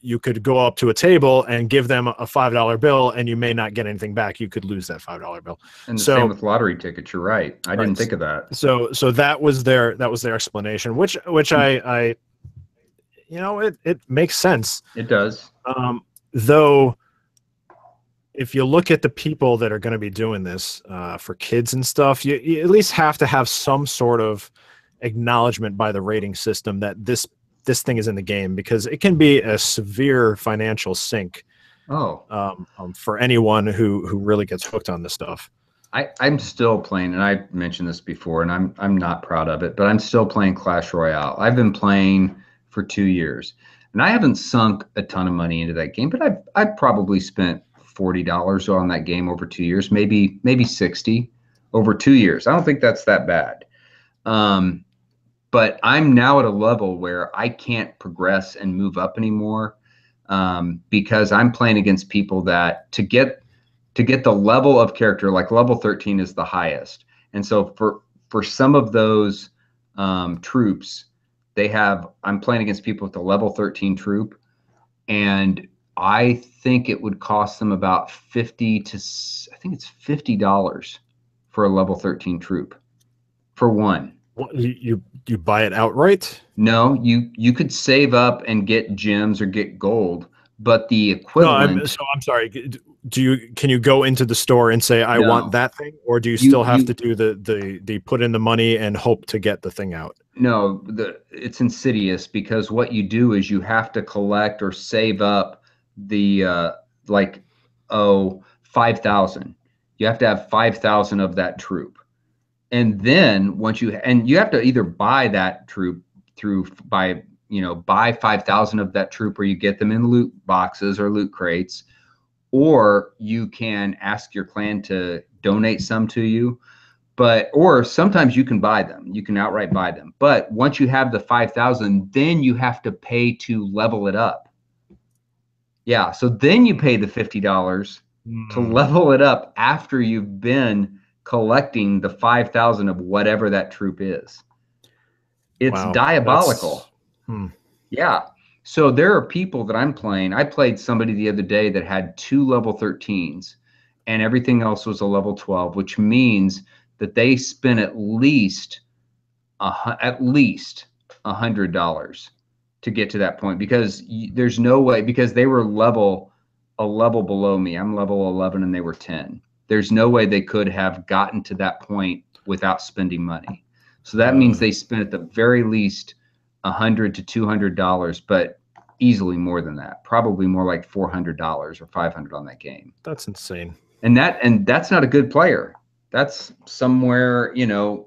you could go up to a table and give them a $5 bill, and you may not get anything back. You could lose that $5 bill. And the same with lottery tickets. You're right. I didn't think of that. So that was their explanation, which I it makes sense. It does. Though, if you look at the people that are going to be doing this for kids and stuff, you at least have to have some sort of acknowledgement by the rating system that this thing is in the game, because it can be a severe financial sink for anyone who really gets hooked on this stuff. I'm still playing, and I mentioned this before, and I'm not proud of it, but I'm still playing Clash Royale. I've been playing for 2 years, and I haven't sunk a ton of money into that game, but I've probably spent $40 on that game over 2 years, maybe 60 over 2 years. I don't think that's that bad. But I'm now at a level where I can't progress and move up anymore, because I'm playing against people that to get the level of character, like level 13 is the highest. And so for some of those troops, I'm playing against people with the level 13 troop, and I think it would cost them about $50 for a level 13 troop for one. What, you buy it outright? No, you could save up and get gems or get gold, but the equivalent. No, I'm sorry. Can you go into the store and say I want that thing, or do you still have to do the put in the money and hope to get the thing out? No, it's insidious, because what you do is you have to collect or save up the 5,000. You have to have 5,000 of that troop. And then you have to either buy that troop buy 5,000 of that troop, where you get them in loot boxes or loot crates, or you can ask your clan to donate some to you, or sometimes you can buy them. You can outright buy them. But once you have the 5,000, then you have to pay to level it up. Yeah. So then you pay the $50 to level it up after you've been collecting the 5,000 of whatever that troop is. It's diabolical. Yeah. So there are people that I'm playing. I played somebody the other day that had 2 level 13s and everything else was a level 12, which means that they spent at least $100 to get to that point, because there's no way, because they were a level below me. I'm level 11 and they were 10. There's no way they could have gotten to that point without spending money. So that means they spent at the very least $100 to $200, but easily more than that. Probably more like $400 or $500 on that game. That's insane. And that's not a good player. That's somewhere,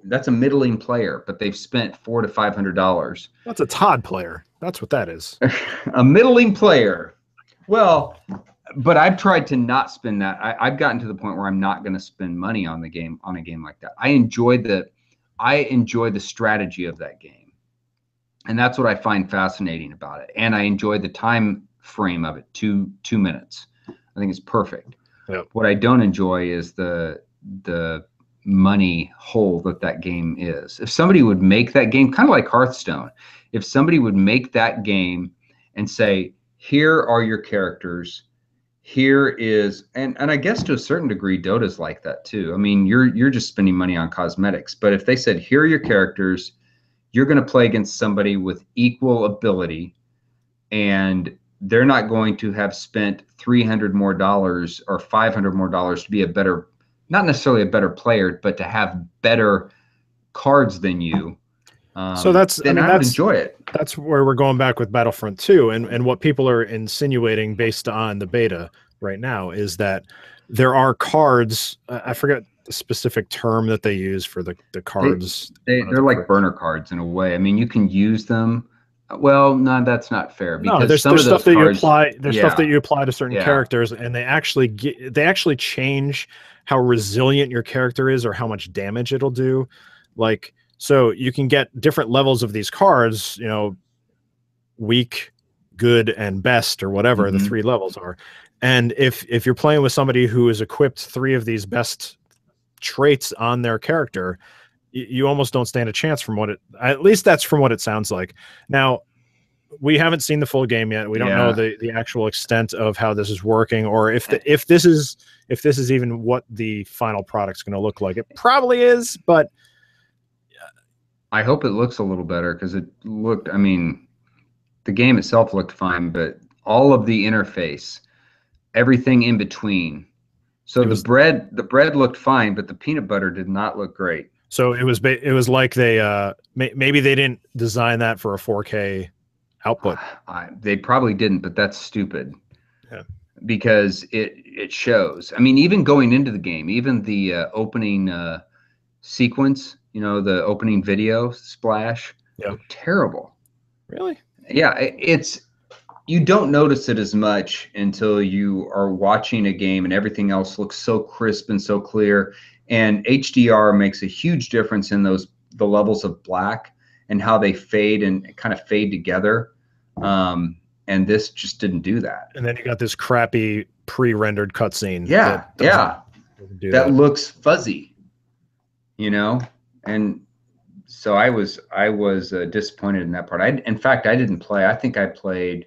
that's a middling player, but they've spent $400 to $500. That's a Todd player. That's what that is. A middling player. Well, but I've tried to not spend that. I've gotten to the point where I'm not going to spend money on a game like that. I enjoy the strategy of that game. And that's what I find fascinating about it. And I enjoy the time frame of it, 2 minutes. I think it's perfect. Yep. What I don't enjoy is the money hole that game is. If somebody would make that game kind of like Hearthstone, if somebody would make that game and say, here are your characters, here is, and I guess to a certain degree, Dota's like that too. I mean, you're just spending money on cosmetics, but if they said, here are your characters, you're going to play against somebody with equal ability, and they're not going to have spent $300 more or $500 more to be a better, not necessarily a better player, but to have better cards than you. So that's, then I would enjoy it. That's where we're going back with Battlefront 2, and what people are insinuating based on the beta right now is that there are cards. I forget the specific term that they use for the cards. They're like burner cards in a way. I mean, you can use them. Well, no, that's not fair, because no, there's stuff that you apply. There's stuff that you apply to certain characters, and they actually change how resilient your character is or how much damage it'll do. Like, so you can get different levels of these cards, you know, weak, good, and best, or whatever the 3 levels are. And if you're playing with somebody who has equipped 3 of these best traits on their character, you almost don't stand a chance from at least that's from what it sounds like. Now, we haven't seen the full game yet. We don't know the actual extent of how this is working, or if this is even what the final product's going to look like. It probably is, but I hope it looks a little better, because it looked, I mean, the game itself looked fine, but all of the interface, everything in between. So the bread looked fine, but the peanut butter did not look great. So it was like they maybe they didn't design that for a 4K output. They probably didn't, but that's stupid. Yeah. Because it shows. I mean, even going into the game, even the opening sequence, you know, the opening video splash, looked terrible. Really? Yeah, you don't notice it as much until you are watching a game and everything else looks so crisp and so clear. And HDR makes a huge difference in the levels of black and how they fade and kind of fade together. And this just didn't do that. And then you got this crappy pre-rendered cutscene. That looks fuzzy, you know. And so I was disappointed in that part. In fact, I didn't play. I think I played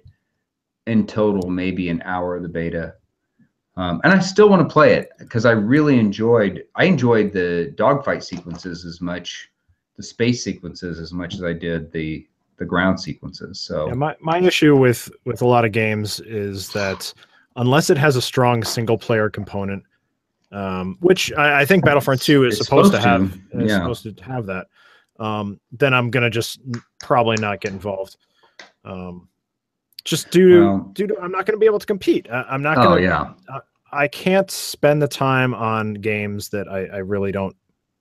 in total maybe an hour of the beta. And I still want to play it, because I really enjoyed the dogfight sequences as much, the space sequences as much as I did the ground sequences. So my issue with a lot of games is that unless it has a strong single player component, which I think Battlefront 2 is supposed to have, supposed to have that, then I'm gonna just probably not get involved. Just due to I'm not going to be able to compete. I'm not going to. I can't spend the time on games that I really don't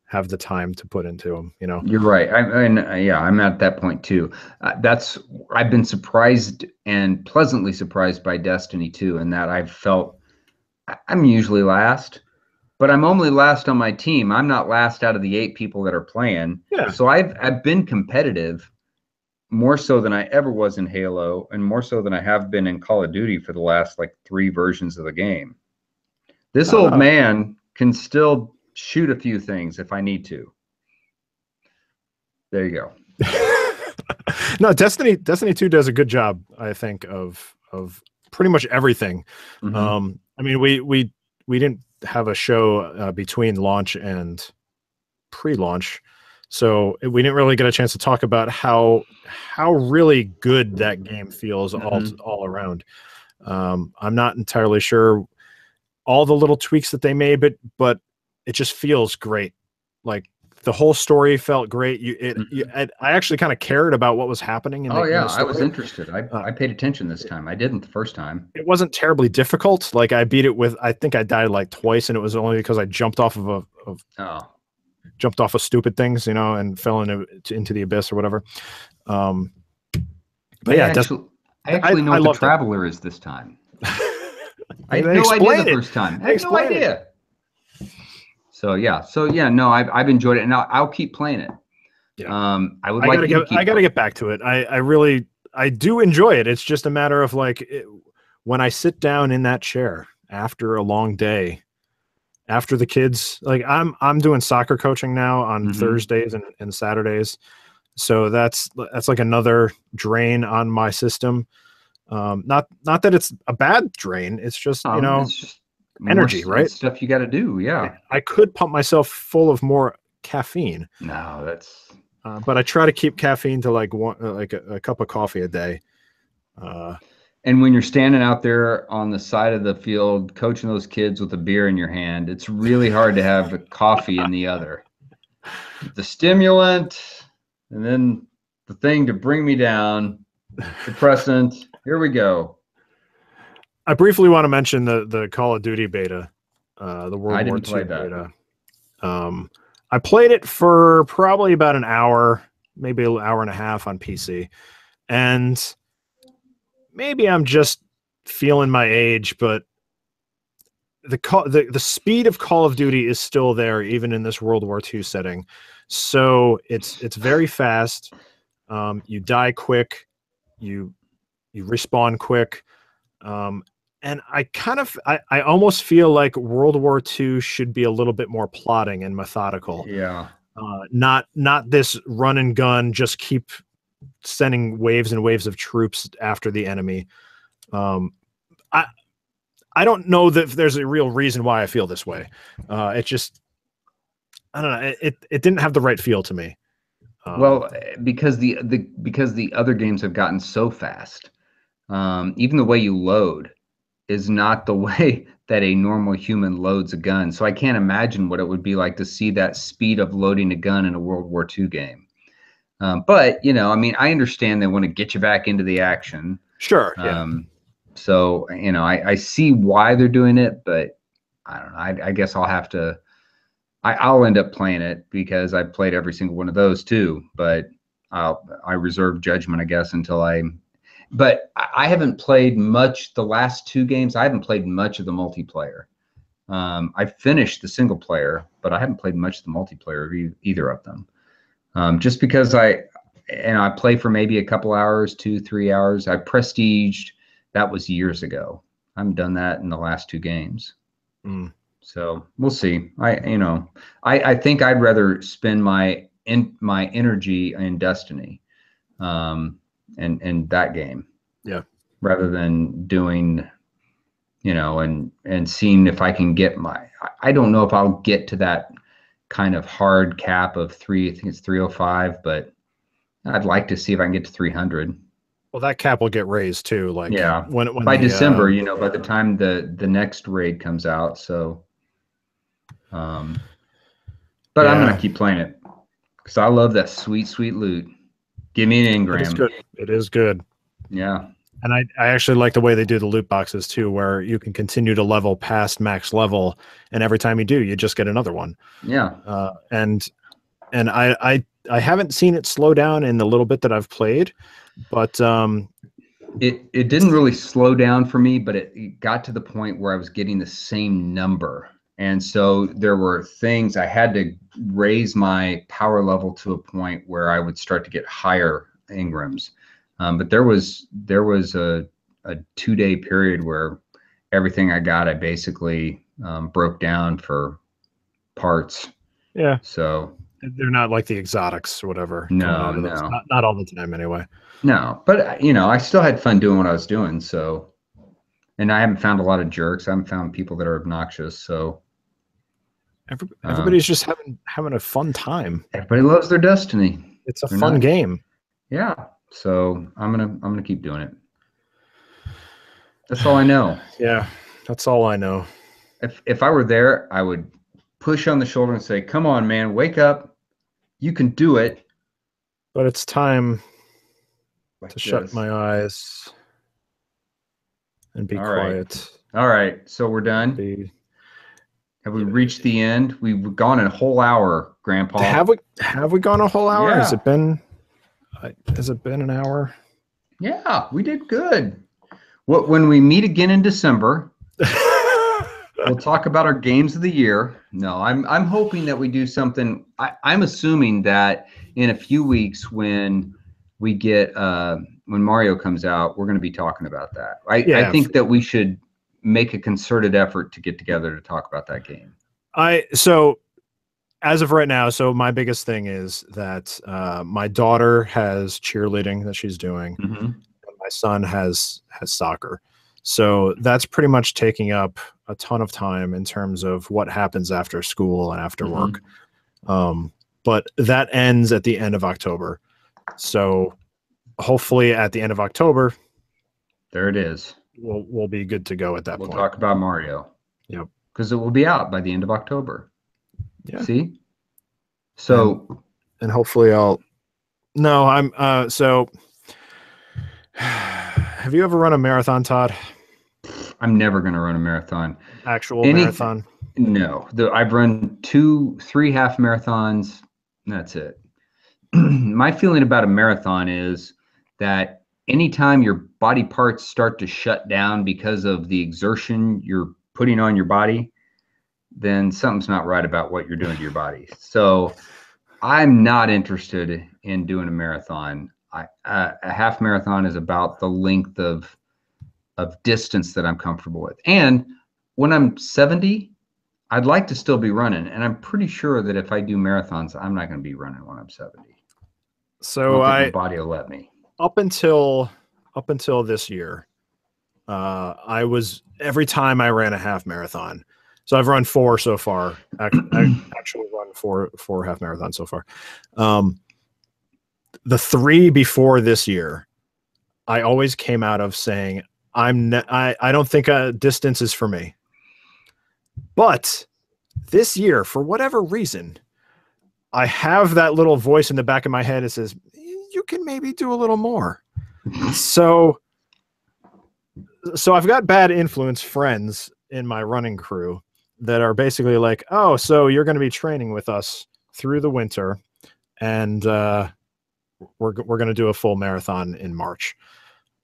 have the time to put into them. You know. You're right. I'm at that point too. I've been surprised and pleasantly surprised by Destiny 2, in that I've felt I'm usually last, but I'm only last on my team. I'm not last out of the 8 people that are playing. Yeah. So I've been competitive, more so than I ever was in Halo, and more so than I have been in Call of Duty for the last like 3 versions of the game. This old man can still shoot a few things if I need to. There you go. No, Destiny 2 does a good job, I think, of pretty much everything. I mean, we didn't have a show between launch and pre-launch, so we didn't really get a chance to talk about how really good that game feels all around. I'm not entirely sure all the little tweaks that they made, but it just feels great. Like the whole story felt great. I actually kind of cared about what was happening. In the story. I was interested. I paid attention this time. I didn't the first time. It wasn't terribly difficult. Like I beat it with, I think I died like twice, and it was only because I jumped off of jumped off of stupid things, you know, and fell into the abyss or whatever. But yeah, I actually know what the Traveler is this time. I had no idea the first time. I had no idea. So yeah, no, I've enjoyed it, and I'll keep playing it. Yeah. I would like to I got to get back to it. I do enjoy it. It's just a matter of like when I sit down in that chair after a long day, after the kids, like I'm doing soccer coaching now on Thursdays and Saturdays. So that's like another drain on my system. Not that it's a bad drain. It's just, it's just energy, right? Stuff you got to do. Yeah. I could pump myself full of more caffeine. No, that's, but I try to keep caffeine to like a cup of coffee a day. And when you're standing out there on the side of the field coaching those kids with a beer in your hand, it's really hard to have a coffee in the other. The stimulant, and then the thing to bring me down, depressant. Here we go. I briefly want to mention the Call of Duty beta, the World War II beta. I played it for probably about an hour, maybe an hour and a half on PC, and maybe I'm just feeling my age, but the speed of Call of Duty is still there, even in this World War II setting. So it's very fast. You die quick, you respawn quick, and I almost feel like World War II should be a little bit more plotting and methodical. Yeah. Not this run and gun, just keep sending waves and waves of troops after the enemy. I don't know that there's a real reason why I feel this way. It just, I don't know. It didn't have the right feel to me. Well, because the other games have gotten so fast. Even the way you load is not the way that a normal human loads a gun. So I can't imagine what it would be like to see that speed of loading a gun in a World War II game. But, I mean, I understand they want to get you back into the action. Sure. Yeah. So, I see why they're doing it, but I don't know. I guess I'll have to, I'll end up playing it because I played every single one of those too, but I reserve judgment, I guess, but I haven't played much the last two games. I haven't played much of the multiplayer. I finished the single player, but I haven't played much of the multiplayer of either of them. Just because I play for maybe a couple hours, 2-3 hours. I prestiged, that was years ago. I haven't done that in the last two games. So we'll see. I think I'd rather spend my energy in Destiny, and that game. Yeah. Rather than doing, and seeing if I can get I don't know if I'll get to that kind of hard cap of 3. I think it's 305, but I'd like to see if I can get to 300. Well, that cap will get raised too. Like, yeah, when by December, by the time the next raid comes out. So, but I'm gonna keep playing it because I love that sweet loot. Give me an engram. It's good. It is good. Yeah. And I actually like the way they do the loot boxes too, where you can continue to level past max level, and every time you do, you just get another one. Yeah. And I haven't seen it slow down in the little bit that I've played, but it didn't really slow down for me, but it got to the point where I was getting the same number. And so there were things I had to raise my power level to a point where I would start to get higher engrams. But there was a 2-day period where everything I got, I basically broke down for parts. Yeah. So they're not like the exotics or whatever. No. Not all the time anyway. No, but I still had fun doing what I was doing. So, and I haven't found a lot of jerks. I haven't found people that are obnoxious. So everybody's just having a fun time. Everybody loves their Destiny. It's a fun game. Yeah. So I'm gonna keep doing it. That's all I know. Yeah, that's all I know. If I were there, I would push on the shoulder and say, "Come on, man, wake up! You can do it." But it's time to shut my eyes and be quiet. All right, so we're done. Have we reached the end? We've gone a whole hour, Grandpa. Have we gone a whole hour? Yeah. Has it been an hour? Yeah, we did good. When we meet again in December, we'll talk about our games of the year. No, I'm hoping that we do something. I'm assuming that in a few weeks when we get when Mario comes out, we're going to be talking about that. I think that we should make a concerted effort to get together to talk about that game. So as of right now, so my biggest thing is that my daughter has cheerleading that she's doing. Mm-hmm. And my son has soccer. So that's pretty much taking up a ton of time in terms of what happens after school and after work. But that ends at the end of October. So hopefully at the end of October, there it is. We'll be good to go at that point. We'll talk about Mario. Yep. Because it will be out by the end of October. Yeah. See? So and hopefully so have you ever run a marathon, Todd? I'm never going to run a marathon. Actual marathon? No. I've run 2-3 half marathons. That's it. My feeling about a marathon is that anytime your body parts start to shut down because of the exertion you're putting on your body, then something's not right about what you're doing to your body. So I'm not interested in doing a marathon. A half marathon is about the length of distance that I'm comfortable with. And when I'm 70, I'd like to still be running. And I'm pretty sure that if I do marathons, I'm not going to be running when I'm 70. So my body will let me. Up until this year, I was every time I ran a half marathon. So I've run 4 so far. I actually run four half marathons so far. The 3 before this year, I always came out of saying I don't think a distance is for me. But this year, for whatever reason, I have that little voice in the back of my head that says, you can maybe do a little more. So I've got bad influence friends in my running crew that are basically like, oh, so you're going to be training with us through the winter, and we're going to do a full marathon in March.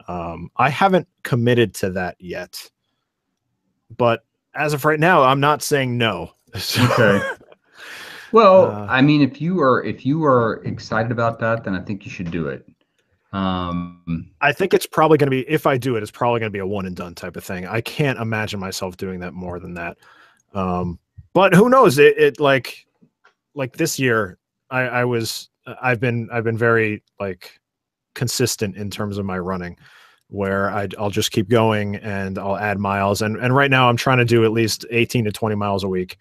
I haven't committed to that yet, but as of right now, I'm not saying no. Okay. Well, I mean, if you are excited about that, then I think you should do it. I think it's probably going to be, if I do it, it's probably going to be a one and done type of thing. I can't imagine myself doing that more than that. But who knows? It like this year, I've been very like consistent in terms of my running, where I'll just keep going and I'll add miles. And right now I'm trying to do at least 18 to 20 miles a week.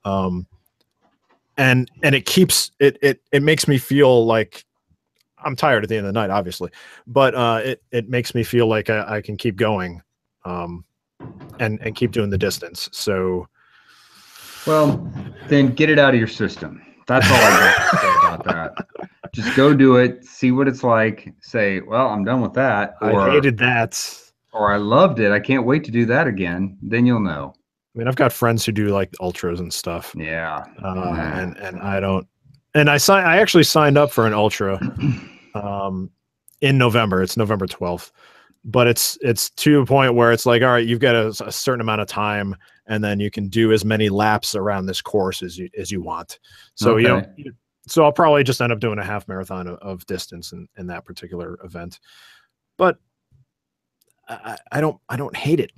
And it keeps it makes me feel like I'm tired at the end of the night, obviously, but it makes me feel like I can keep going, and keep doing the distance. So, well, then get it out of your system. That's all I got to say about that. Just go do it, see what it's like. Say, well, I'm done with that. Or, I hated that. Or I loved it. I can't wait to do that again. Then you'll know. I mean, I've got friends who do like ultras and stuff. Yeah. And I don't. And I actually signed up for an ultra in November. It's November 12th. But it's to a point where it's like, all right, you've got a certain amount of time, and then you can do as many laps around this course as you want. So so I'll probably just end up doing a half marathon of distance in that particular event. But I don't hate it.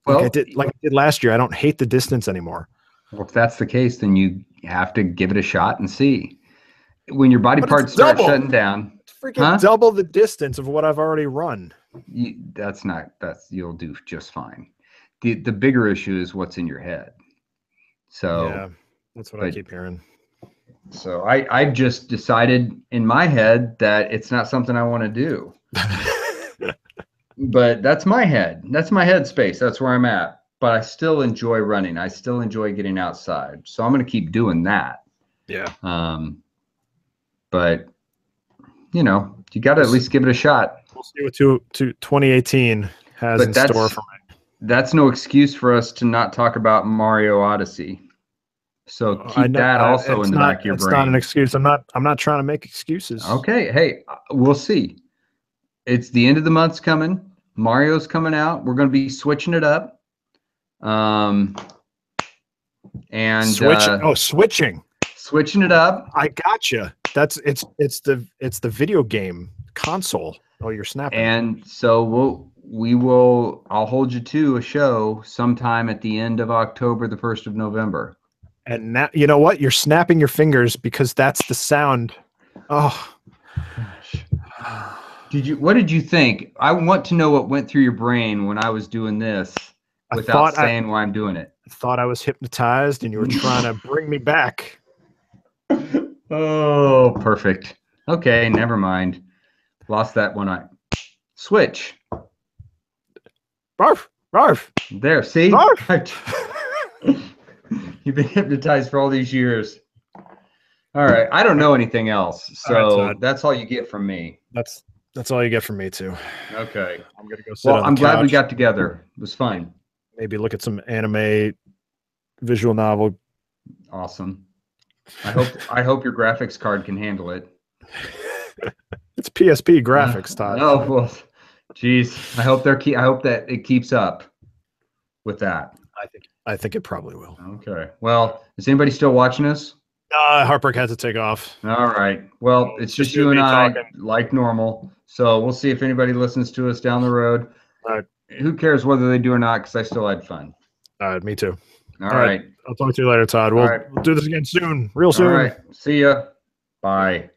Well, like I did last year. I don't hate the distance anymore. Well, if that's the case, then you have to give it a shot and see. When your body parts start shutting down, it's freaking double the distance of what I've already run. You'll do just fine. The bigger issue is what's in your head. So yeah, that's what I keep hearing. So I just decided in my head that it's not something I want to do. But that's my head. That's my head space. That's where I'm at. But I still enjoy running. I still enjoy getting outside. So I'm going to keep doing that. Yeah. But you got to at least give it a shot. We'll see what 2018 has in store for me. That's no excuse for us to not talk about Mario Odyssey. So keep that also in the back of your brain. It's not an excuse. I'm not trying to make excuses. Okay. Hey, we'll see. It's the end of the month's coming. Mario's coming out. We're going to be switching it up. Switching it up. Switching it up. I gotcha. it's the video game console. Oh, you're snapping. And so I'll hold you to a show sometime at the end of October, the 1st of November. And now, you know what? You're snapping your fingers because that's the sound. Oh, gosh. What did you think? I want to know what went through your brain when I was doing this without saying why I'm doing it. I thought I was hypnotized and you were trying to bring me back. Oh, perfect. Okay, never mind. Lost that one. Switch. Barf, barf. There, see? Barf. You've been hypnotized for all these years. All right, I don't know anything else, so that's all you get from me. That's all you get from me too. Okay. I'm gonna go sit on the couch. I'm glad we got together. It was fun. Maybe look at some anime, visual novel. Awesome. I hope your graphics card can handle it. It's PSP graphics, Todd. Oh well, geez. I hope that it keeps up with that. I think it probably will. Okay. Well, is anybody still watching us? Harper had to take off. All right. Well, it's just you and I, like normal. So we'll see if anybody listens to us down the road. All right. Who cares whether they do or not? Because I still had fun. All right. Me too. All right. I'll talk to you later, Todd. We'll do this again soon. Real soon. All right. See ya. Bye.